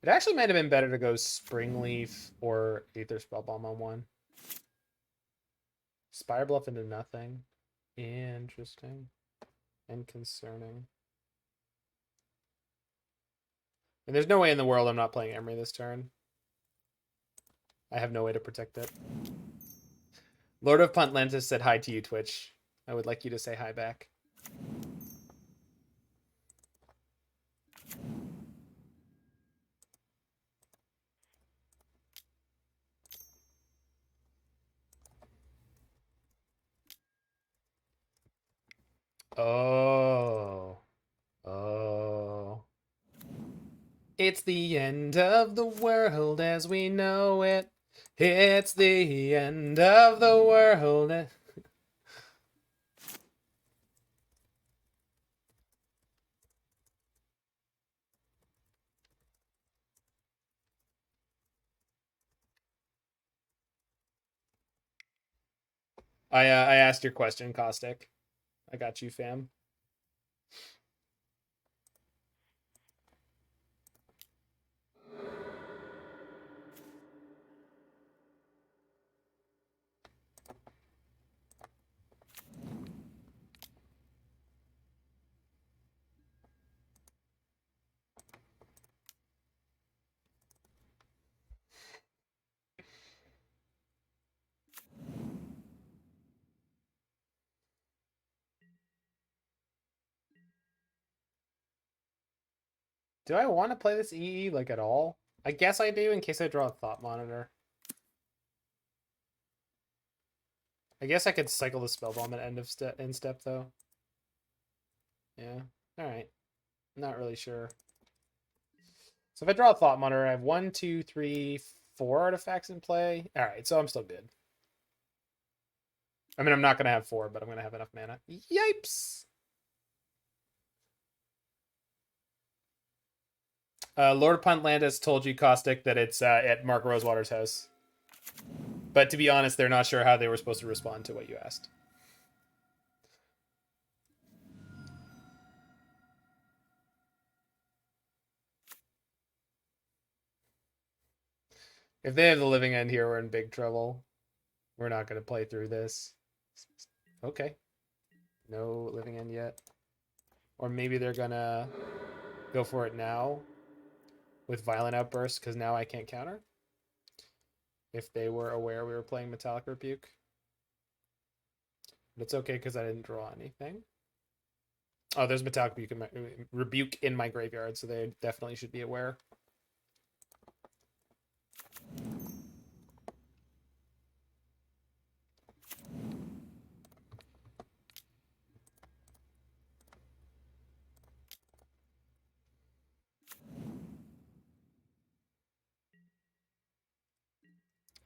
It actually might have been better to go Springleaf or Aether Spellbomb on 1. Spirebluff into nothing. Interesting. And concerning. And there's no way in the world I'm not playing Emry this turn. I have no way to protect it. Lord of Puntlantis said hi to you, Twitch. I would like you to say hi back. Oh. Oh. It's the end of the world as we know it. It's the end of the world. I asked your question, Caustic. I got you, fam. Do I want to play this EE like at all? I guess I do in case I draw a Thought Monitor. I guess I could cycle the Spellbomb at end step though. Yeah. All right. Not really sure. So if I draw a Thought Monitor, I have 1, 2, 3, 4 artifacts in play. All right, so I'm still good. I mean, I'm not gonna have 4, but I'm gonna have enough mana. Yipes! Lord Puntlandis told you, Caustic, that it's at Mark Rosewater's house. But to be honest, they're not sure how they were supposed to respond to what you asked. If they have the living end here, we're in big trouble. We're not going to play through this. Okay. No living end yet. Or maybe they're going to go for it now with Violent Outburst, because now I can't counter. If they were aware we were playing Metallic Rebuke. But it's okay because I didn't draw anything. Oh, there's Metallic Rebuke in my graveyard, so they definitely should be aware.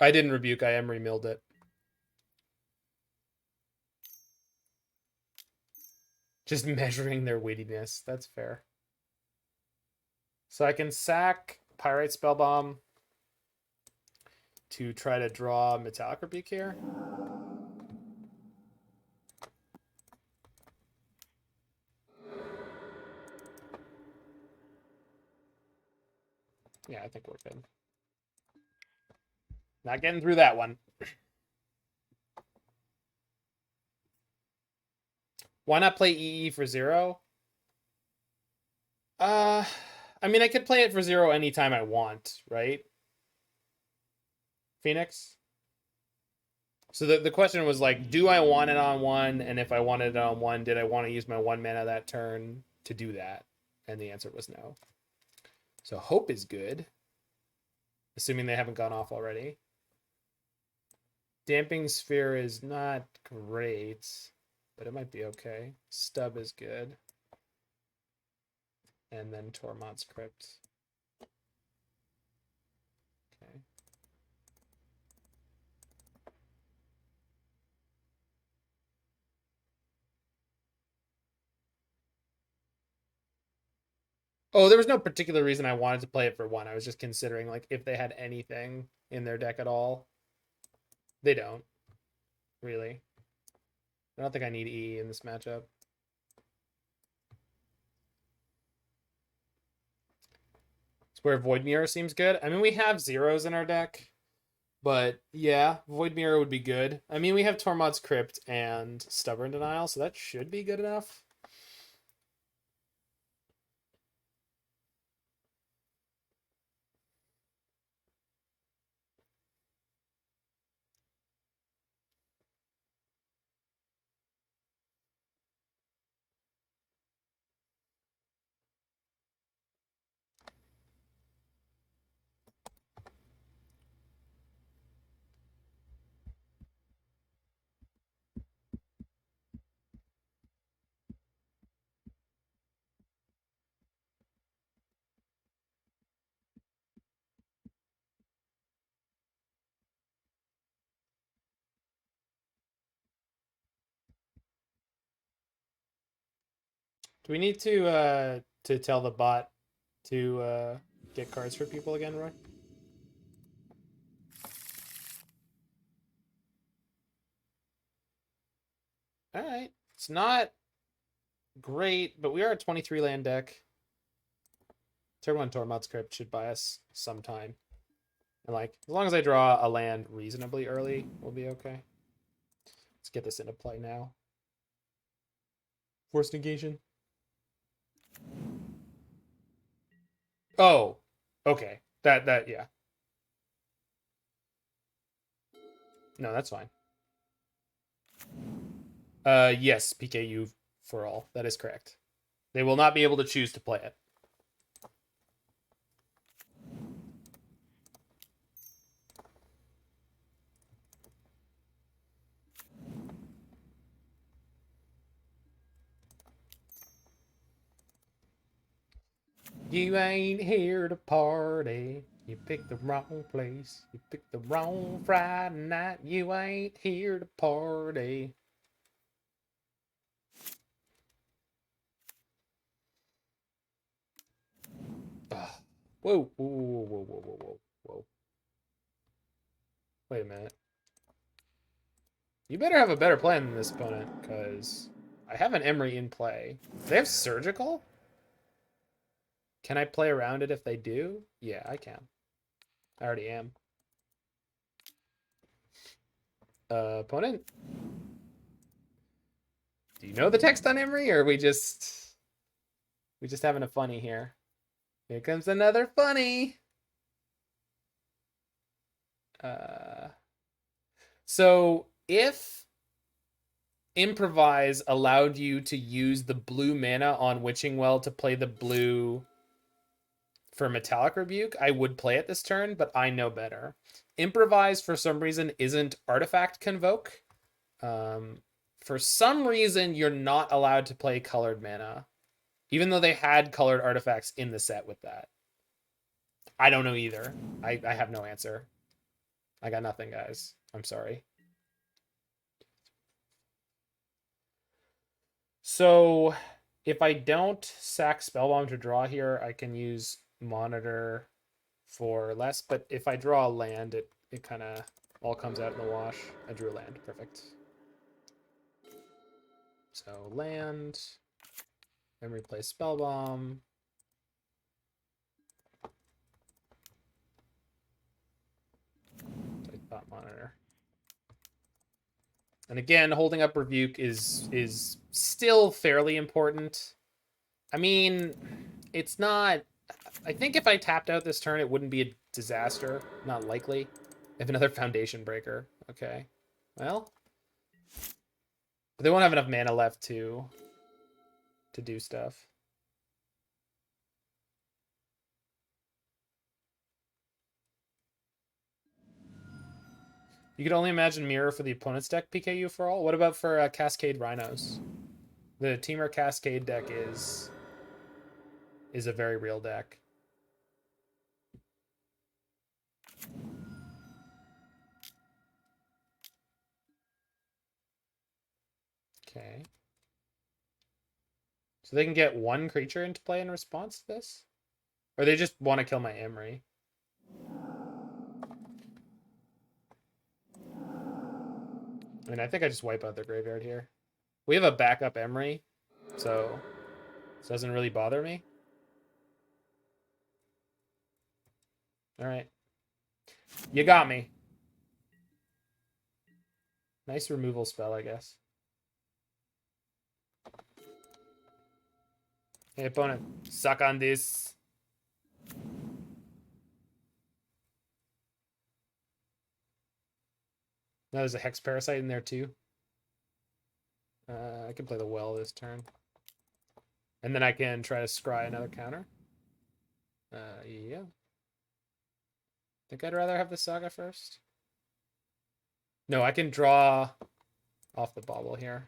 I didn't rebuke, I Emry milled it. Just measuring their weightiness. That's fair. So I can sack Pyrite Spellbomb to try to draw Metallic Rebuke here. Yeah, I think we're good. Not getting through that one. Why not play EE for 0? I mean, I could play it for 0 anytime I want, right? Phoenix? So the question was like, do I want it on 1? And if I wanted it on 1, did I want to use my 1 mana that turn to do that? And the answer was no. So Hope is good. Assuming they haven't gone off already. Damping Sphere is not great, but it might be okay. Stub is good. And then Tormod's Crypt. Okay. Oh, there was no particular reason I wanted to play it for 1. I was just considering like if they had anything in their deck at all. They don't. Really. I don't think I need E in this matchup. It's where Void Mirror seems good. I mean, we have 0s in our deck. But yeah, Void Mirror would be good. I mean, we have Tormod's Crypt and Stubborn Denial, so that should be good enough. Do we need to tell the bot to get cards for people again, Roy? All right. It's not great, but we are a 23 land deck. Turn 1 Tormod's Crypt should buy us some time. And like, as long as I draw a land reasonably early, we'll be okay. Let's get this into play now. Force negation. Oh, okay. That yeah. No, that's fine. Yes, PKU for all. That is correct. They will not be able to choose to play it. You ain't here to party. You picked the wrong place. You picked the wrong Friday night. You ain't here to party. Ugh. Whoa, whoa, whoa, whoa, whoa, whoa, whoa, whoa. Wait a minute. You better have a better plan than this opponent, because I have an Emry in play. They have Surgical? Can I play around it if they do? Yeah, I can. I already am. Opponent? Do you know the text on Emry, or are we just having a funny here? Here comes another funny. So if Improvise allowed you to use the blue mana on Witching Well to play the blue for Metallic Rebuke, I would play it this turn, but I know better. Improvise, for some reason, isn't Artifact Convoke. For some reason, you're not allowed to play colored mana, even though they had colored artifacts in the set with that. I don't know either. I have no answer. I got nothing, guys. I'm sorry. So if I don't sack Spellbomb to draw here, I can use Monitor for less. But if I draw a land, it kind of all comes out in the wash. I drew a land. Perfect. So land. Then replace Spellbomb. So I thought Monitor. And again, holding up Rebuke is still fairly important. I mean, it's not... I think if I tapped out this turn, it wouldn't be a disaster. Not likely. If another Foundation Breaker. Okay. Well. But they won't have enough mana left to do stuff. You could only imagine Mirror for the opponent's deck, PKU for all. What about for Cascade Rhinos? The Teamer Cascade deck is a very real deck. Okay. So they can get one creature into play in response to this? Or they just want to kill my Emry? I mean, I think I just wipe out their graveyard here. We have a backup Emry, so this doesn't really bother me. All right. You got me. Nice removal spell, I guess. Hey, opponent, suck on this. Now there's a Hex Parasite in there too. I can play the Well this turn. And then I can try to scry another counter. Yeah. Think I'd rather have the Saga first. No, I can draw off the Bauble here.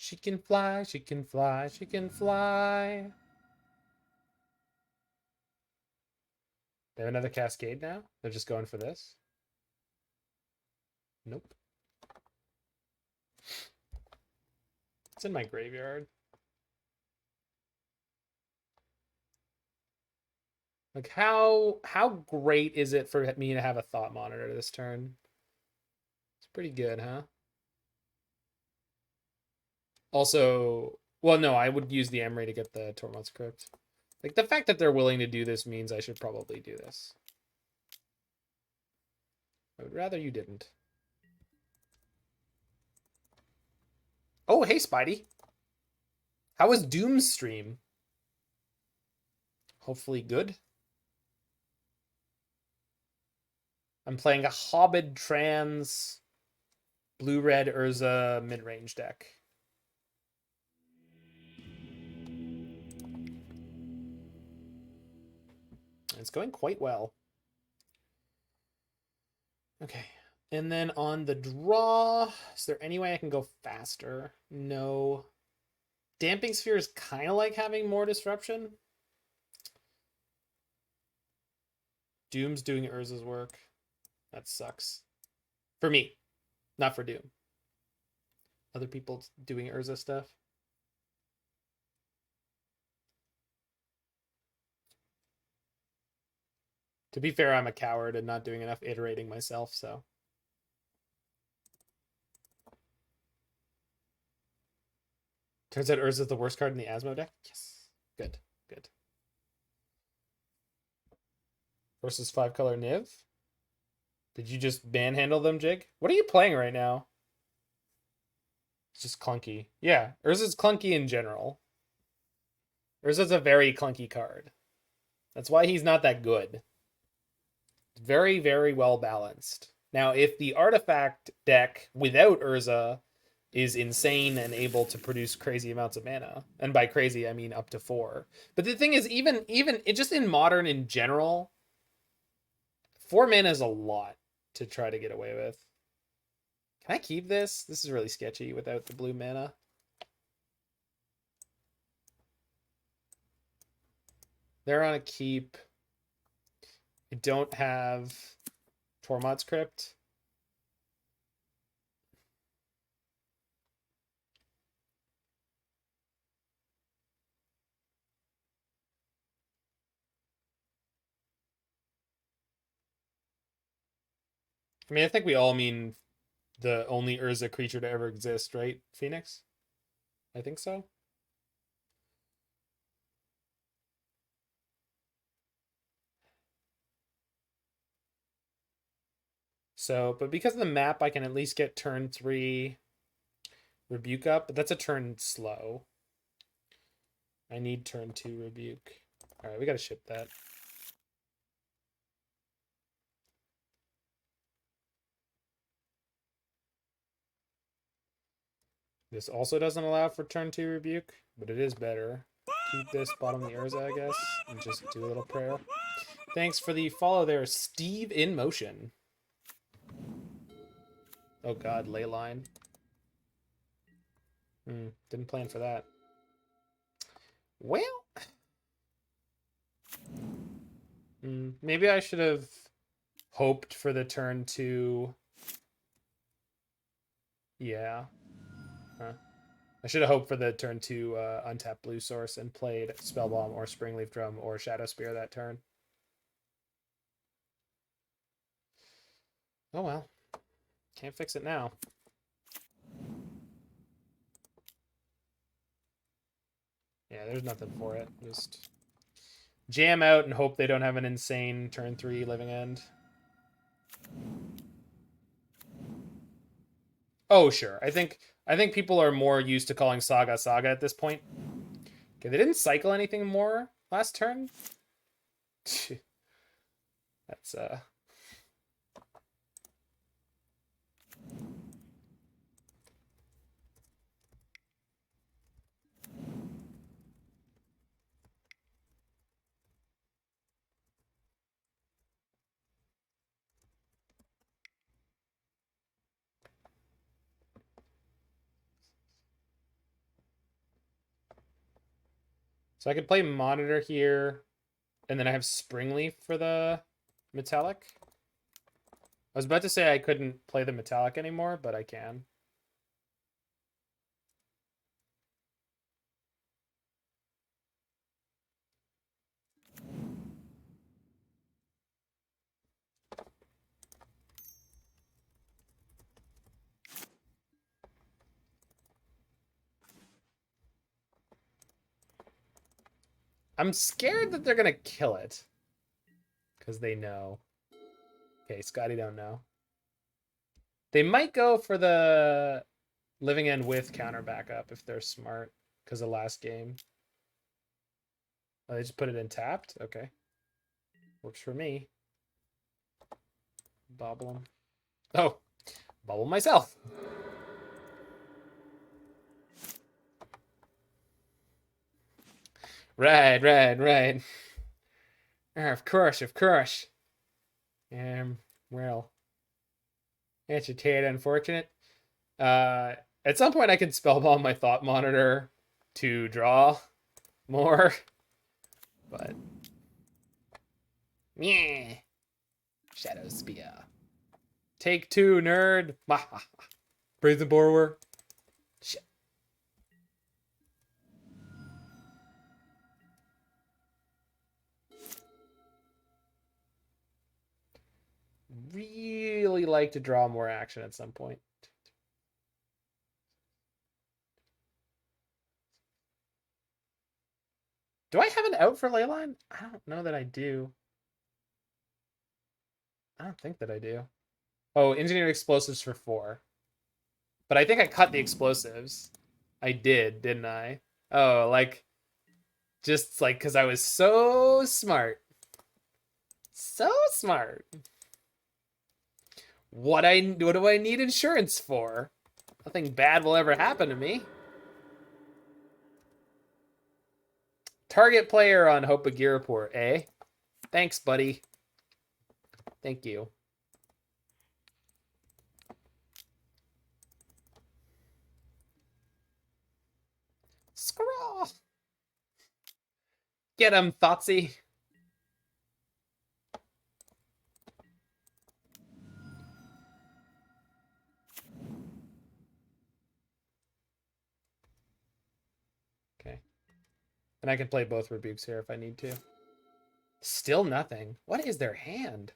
She can fly, she can fly, she can fly. They have another Cascade now? They're just going for this? Nope. It's in my graveyard. Like, how great is it for me to have a Thought Monitor this turn? It's pretty good, huh? Also, well, no, I would use the Emry to get the Tormod's Crypt. Like, the fact that they're willing to do this means I should probably do this. I would rather you didn't. Oh, hey, Spidey. How was Doom's stream? Hopefully good. I'm playing a HaubidTran's blue-red Urza mid-range deck. It's going quite well. Okay. And then on the draw, is there any way I can go faster? No. Damping Sphere is kind of like having more disruption. Doom's doing Urza's work. That sucks. For me, not for Doom. Other people doing Urza stuff. To be fair, I'm a coward and not doing enough iterating myself, so. Turns out Urza's the worst card in the Asmo deck? Yes. Good, good. Versus 5-color Niv? Did you just manhandle them, Jig? What are you playing right now? It's just clunky. Yeah, Urza's clunky in general. Urza's a very clunky card. That's why he's not that good. Very, very well balanced. Now, if the artifact deck without Urza is insane and able to produce crazy amounts of mana, and by crazy I mean up to 4. But the thing is, even it just in modern in general, 4 mana is a lot to try to get away with. Can I keep this? This is really sketchy without the blue mana. They're on a keep. I don't have Tormod's Crypt. I mean, I think we all mean the only Urza creature to ever exist, right, Phoenix? I think so. So, but because of the map, I can at least get turn 3 Rebuke up, but that's a turn slow. I need turn 2 Rebuke. All right, we got to ship that. This also doesn't allow for turn 2 Rebuke, but it is better. Keep this, bottom the Urza, I guess, and just do a little prayer. Thanks for the follow there, Steve in motion. Oh god, Leyline. Didn't plan for that. Well, maybe I should have hoped for the turn 2. Yeah. Huh. I should have hoped for the turn 2 untapped blue source and played Spellbomb or Springleaf Drum or Shadowspear that turn. Oh well. Can't fix it now. Yeah, there's nothing for it. Just jam out and hope they don't have an insane turn 3 living end. Oh, sure. I think people are more used to calling Saga Saga at this point. Okay, they didn't cycle anything more last turn. That's So I could play Monitor here, and then I have Springleaf for the Metallic. I was about to say I couldn't play the Metallic anymore, but I can. I'm scared that they're going to kill it. Because they know. Okay, Scotty don't know. They might go for the Living End with counter backup if they're smart. Because of last game. Oh, they just put it in tapped? Okay. Works for me. Bauble them. Oh, bubble myself. Right. Of course. Well, that's a tad unfortunate. At some point I can spellbomb my Thought Monitor to draw more, but yeah. Shadowspear. Take 2, nerd. Praise the borrower. Shit. Really like to draw more action at some point. Do I have an out for Leyline? I don't know that I do. I don't think that I do. Oh, engineered explosives for 4. But I think I cut the explosives. I did, didn't I? Oh, like, just like, because I was so smart. So smart. What do I need insurance for? Nothing bad will ever happen to me. Target player on Hope of Ghirapur, eh? Thanks, buddy. Thank you. Scraw. Get him, Thoughtsy. Okay. And I can play both Rebukes here if I need to. Still nothing. What is their hand?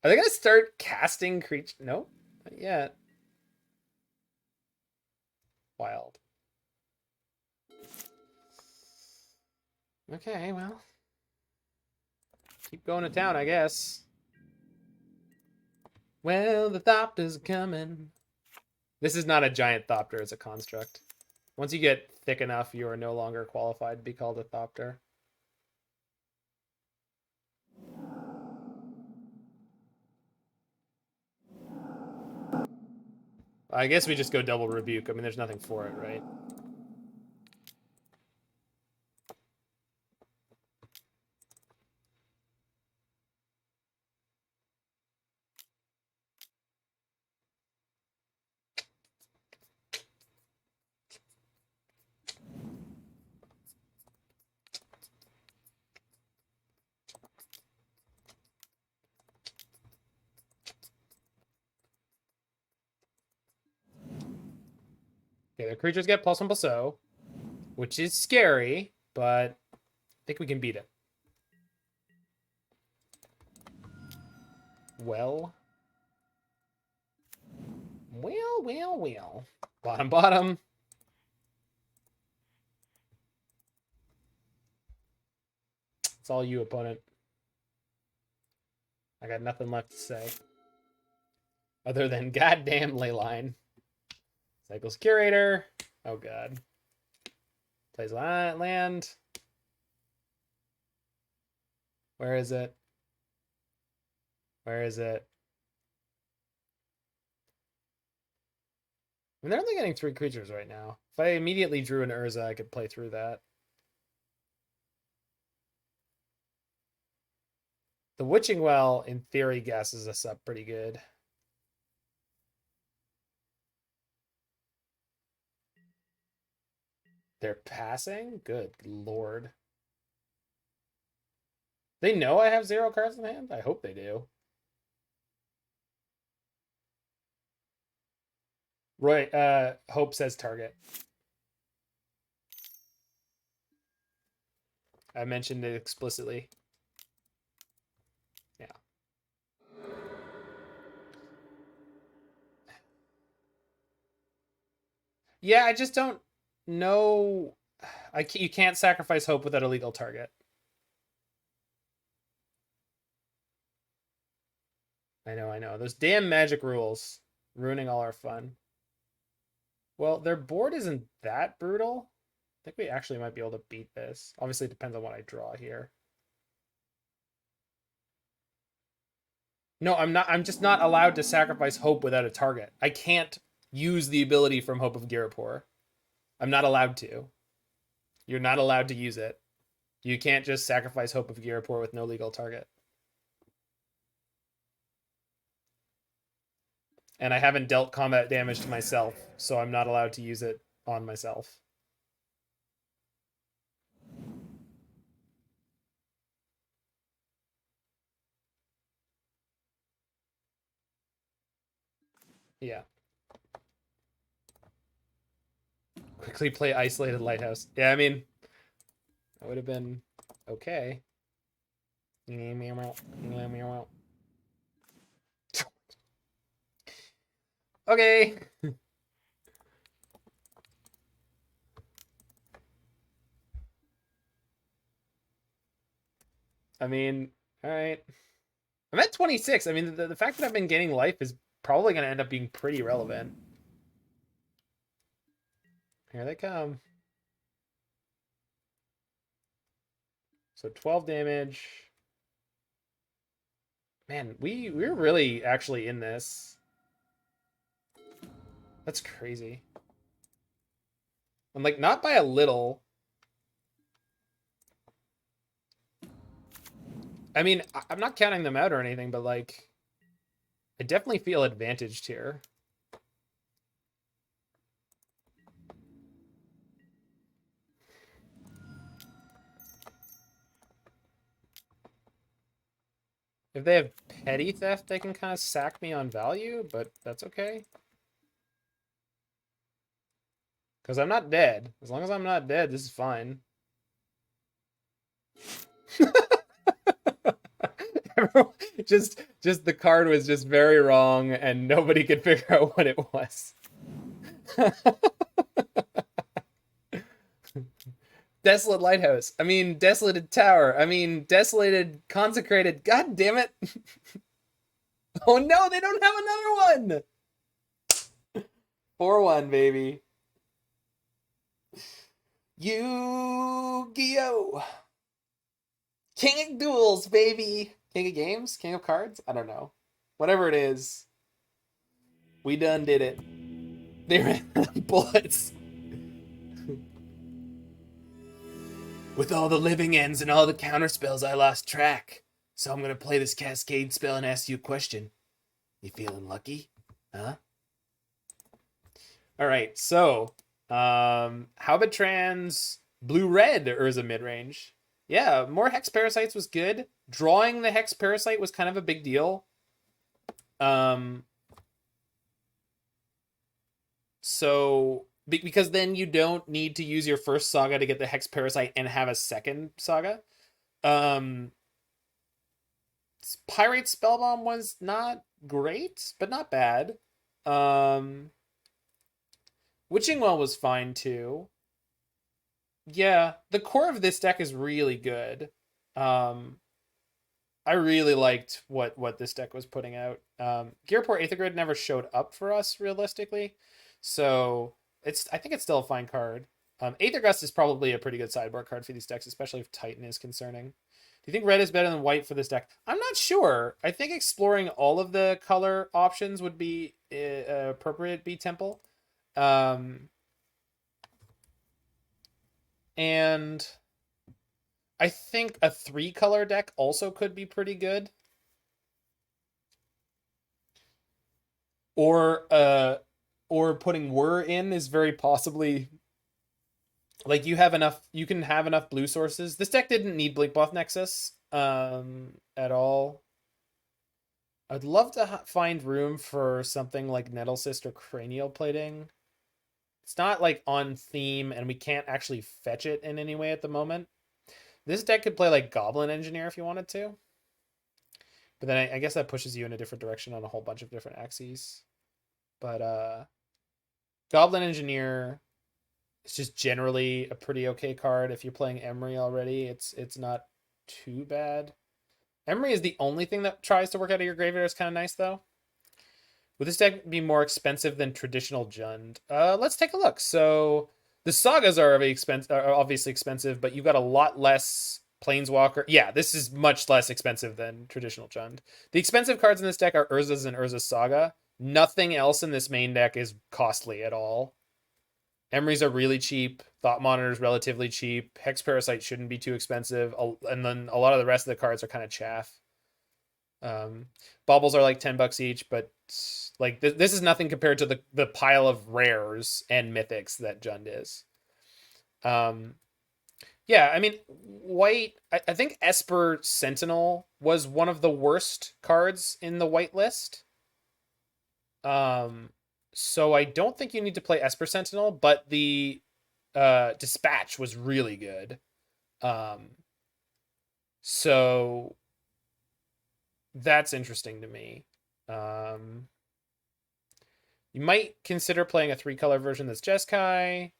Are they going to start casting creature? Nope, not yet. Wild. Okay, well. Keep going to town, I guess. Well, the Thopter's coming. This is not a giant Thopter, it's a construct. Once you get thick enough, you are no longer qualified to be called a Thopter. I guess we just go double Rebuke. I mean, there's nothing for it, right? Okay, the creatures get +1/+0, which is scary, but I think we can beat it. Well. Bottom. It's all you, opponent. I got nothing left to say. Other than goddamn Leyline. Cycles Curator. Oh god. Plays land. Where is it? Where is it? I mean, they're only getting 3 creatures right now. If I immediately drew an Urza, I could play through that. The Witching Well, in theory, gasses us up pretty good. They're passing? Good lord. They know I have 0 cards in hand? I hope they do. Roy, Hope says target. I mentioned it explicitly. Yeah. Yeah, I just don't know. You can't sacrifice Hope without a legal target. I know. Those damn magic rules ruining all our fun. Well, their board isn't that brutal. I think we actually might be able to beat this. Obviously, it depends on what I draw here. No, I'm not. I'm just not allowed to sacrifice Hope without a target. I can't use the ability from Hope of Ghirapur. I'm not allowed to. You're not allowed to use it. You can't just sacrifice Hope of Ghirapur with no legal target. And I haven't dealt combat damage to myself, so I'm not allowed to use it on myself. Yeah. Quickly play Isolated Lighthouse. Yeah, I mean, that would have been okay. Okay. I mean, all right. I'm at 26. I mean, the fact that I've been gaining life is probably going to end up being pretty relevant. Here they come. So 12 damage. Man, we're really actually in this. That's crazy. I'm like, not by a little. I mean, I'm not counting them out or anything, but like, I definitely feel advantaged here. If they have petty theft, they can kind of sack me on value, but that's okay. Because I'm not dead. As long as I'm not dead, this is fine. just the card was just very wrong and nobody could figure out what it was. Desolate Lighthouse. I mean, Desolated Tower. I mean, Desolated Consecrated. God damn it. Oh no, they don't have another one. 4-1, baby. Yu-Gi-Oh! King of Duels, baby. King of Games? King of Cards? I don't know. Whatever it is. We done did it. They ran out of bullets. With all the living ends and all the counter spells, I lost track. So I'm gonna play this Cascade spell and ask you a question. You feeling lucky? Huh? Alright, so HaubidTran's blue-red Urza Midrange. Yeah, more Hex Parasites was good. Drawing the Hex Parasite was kind of a big deal. So because then you don't need to use your first Saga to get the Hex Parasite and have a second Saga. Pyrite Spellbomb was not great, but not bad. Witching Well was fine too. Yeah, the core of this deck is really good. I really liked what this deck was putting out. Ghirapur Aether Grid never showed up for us realistically, so I think it's still a fine card. Aether Gust is probably a pretty good sideboard card for these decks, especially if Titan is concerning. Do you think red is better than white for this deck? I'm not sure. I think exploring all of the color options would be appropriate. Be Temple, and I think a 3-color deck also could be pretty good. Or putting Whir in is very possibly Like you have enough, you can have enough blue sources. This deck didn't need Blinkmoth Nexus at all. I'd love to find room for something like Nettlecyst or Cranial Plating. It's not like on theme, and we can't actually fetch it in any way at the moment. This deck could play like Goblin Engineer if you wanted to. But then I guess that pushes you in a different direction on a whole bunch of different axes. But Goblin Engineer is just generally a pretty okay card. If you're playing Emry already, it's not too bad. Emry is the only thing that tries to work out of your graveyard. It's kind of nice, though. Would this deck be more expensive than traditional Jund? Let's take a look. So the Sagas are obviously expensive, but you've got a lot less Planeswalker. Yeah, this is much less expensive than traditional Jund. The expensive cards in this deck are Urza's and Urza's Saga. Nothing else in this main deck is costly at all. Emry's are really cheap. Thought Monitor's relatively cheap. Hex Parasite shouldn't be too expensive. And then a lot of the rest of the cards are kind of chaff. Baubles are like $10 each, but like this is nothing compared to the pile of rares and mythics that Jund is. Yeah, I mean, white, I think Esper Sentinel was one of the worst cards in the white list. So I don't think you need to play Esper Sentinel, but the Dispatch was really good. So that's interesting to me. You might consider playing a 3-color version that's Jeskai.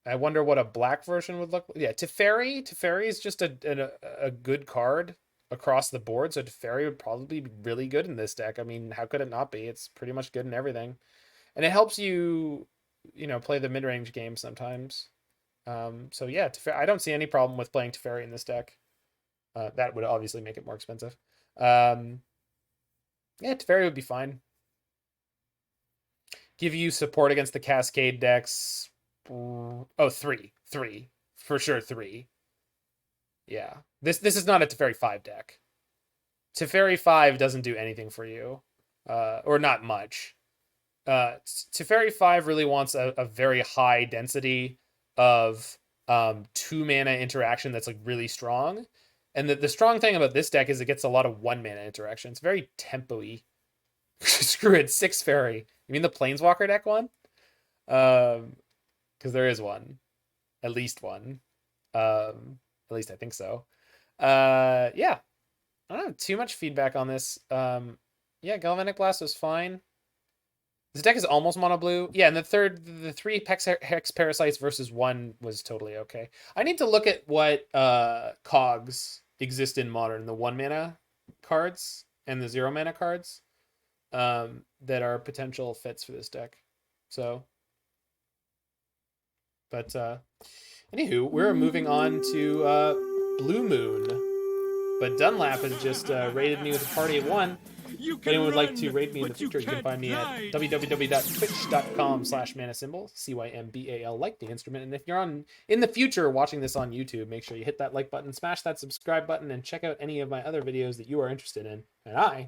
I wonder what a black version would look like. Yeah, Teferi. Teferi is just a good card across the board, so Teferi would probably be really good in this deck. I mean, how could it not be? It's pretty much good in everything. And it helps you, play the mid-range game sometimes. So yeah, I don't see any problem with playing Teferi in this deck. That would obviously make it more expensive. Yeah, Teferi would be fine. Give you support against the Cascade decks. Oh, three. For sure, 3. Yeah. This is not a Teferi 5 deck. Teferi 5 doesn't do anything for you. Or not much. Teferi 5 really wants a very high density of 2-mana interaction that's like really strong. And the strong thing about this deck is it gets a lot of 1-mana interaction. It's very tempo-y. Screw it, 6 fairy. You mean the Planeswalker deck one? Because there is one. At least one. At least I think so. Yeah. I don't have too much feedback on this. Yeah, Galvanic Blast was fine. This deck is almost mono blue. Yeah, and the 3 Hex Parasites versus 1 was totally okay. I need to look at what cogs exist in Modern. The 1-mana cards and the 0-mana cards that are potential fits for this deck. So, but anywho, we're moving on to Blue Moon. But Dunlap has just raided me with a party of 1. If anyone would like to raid me in the future, you can find me at www.twitch.com/manasymbol, CYMBAL, like the instrument. And if you're in the future watching this on YouTube, make sure you hit that like button, smash that subscribe button, and check out any of my other videos that you are interested in. And I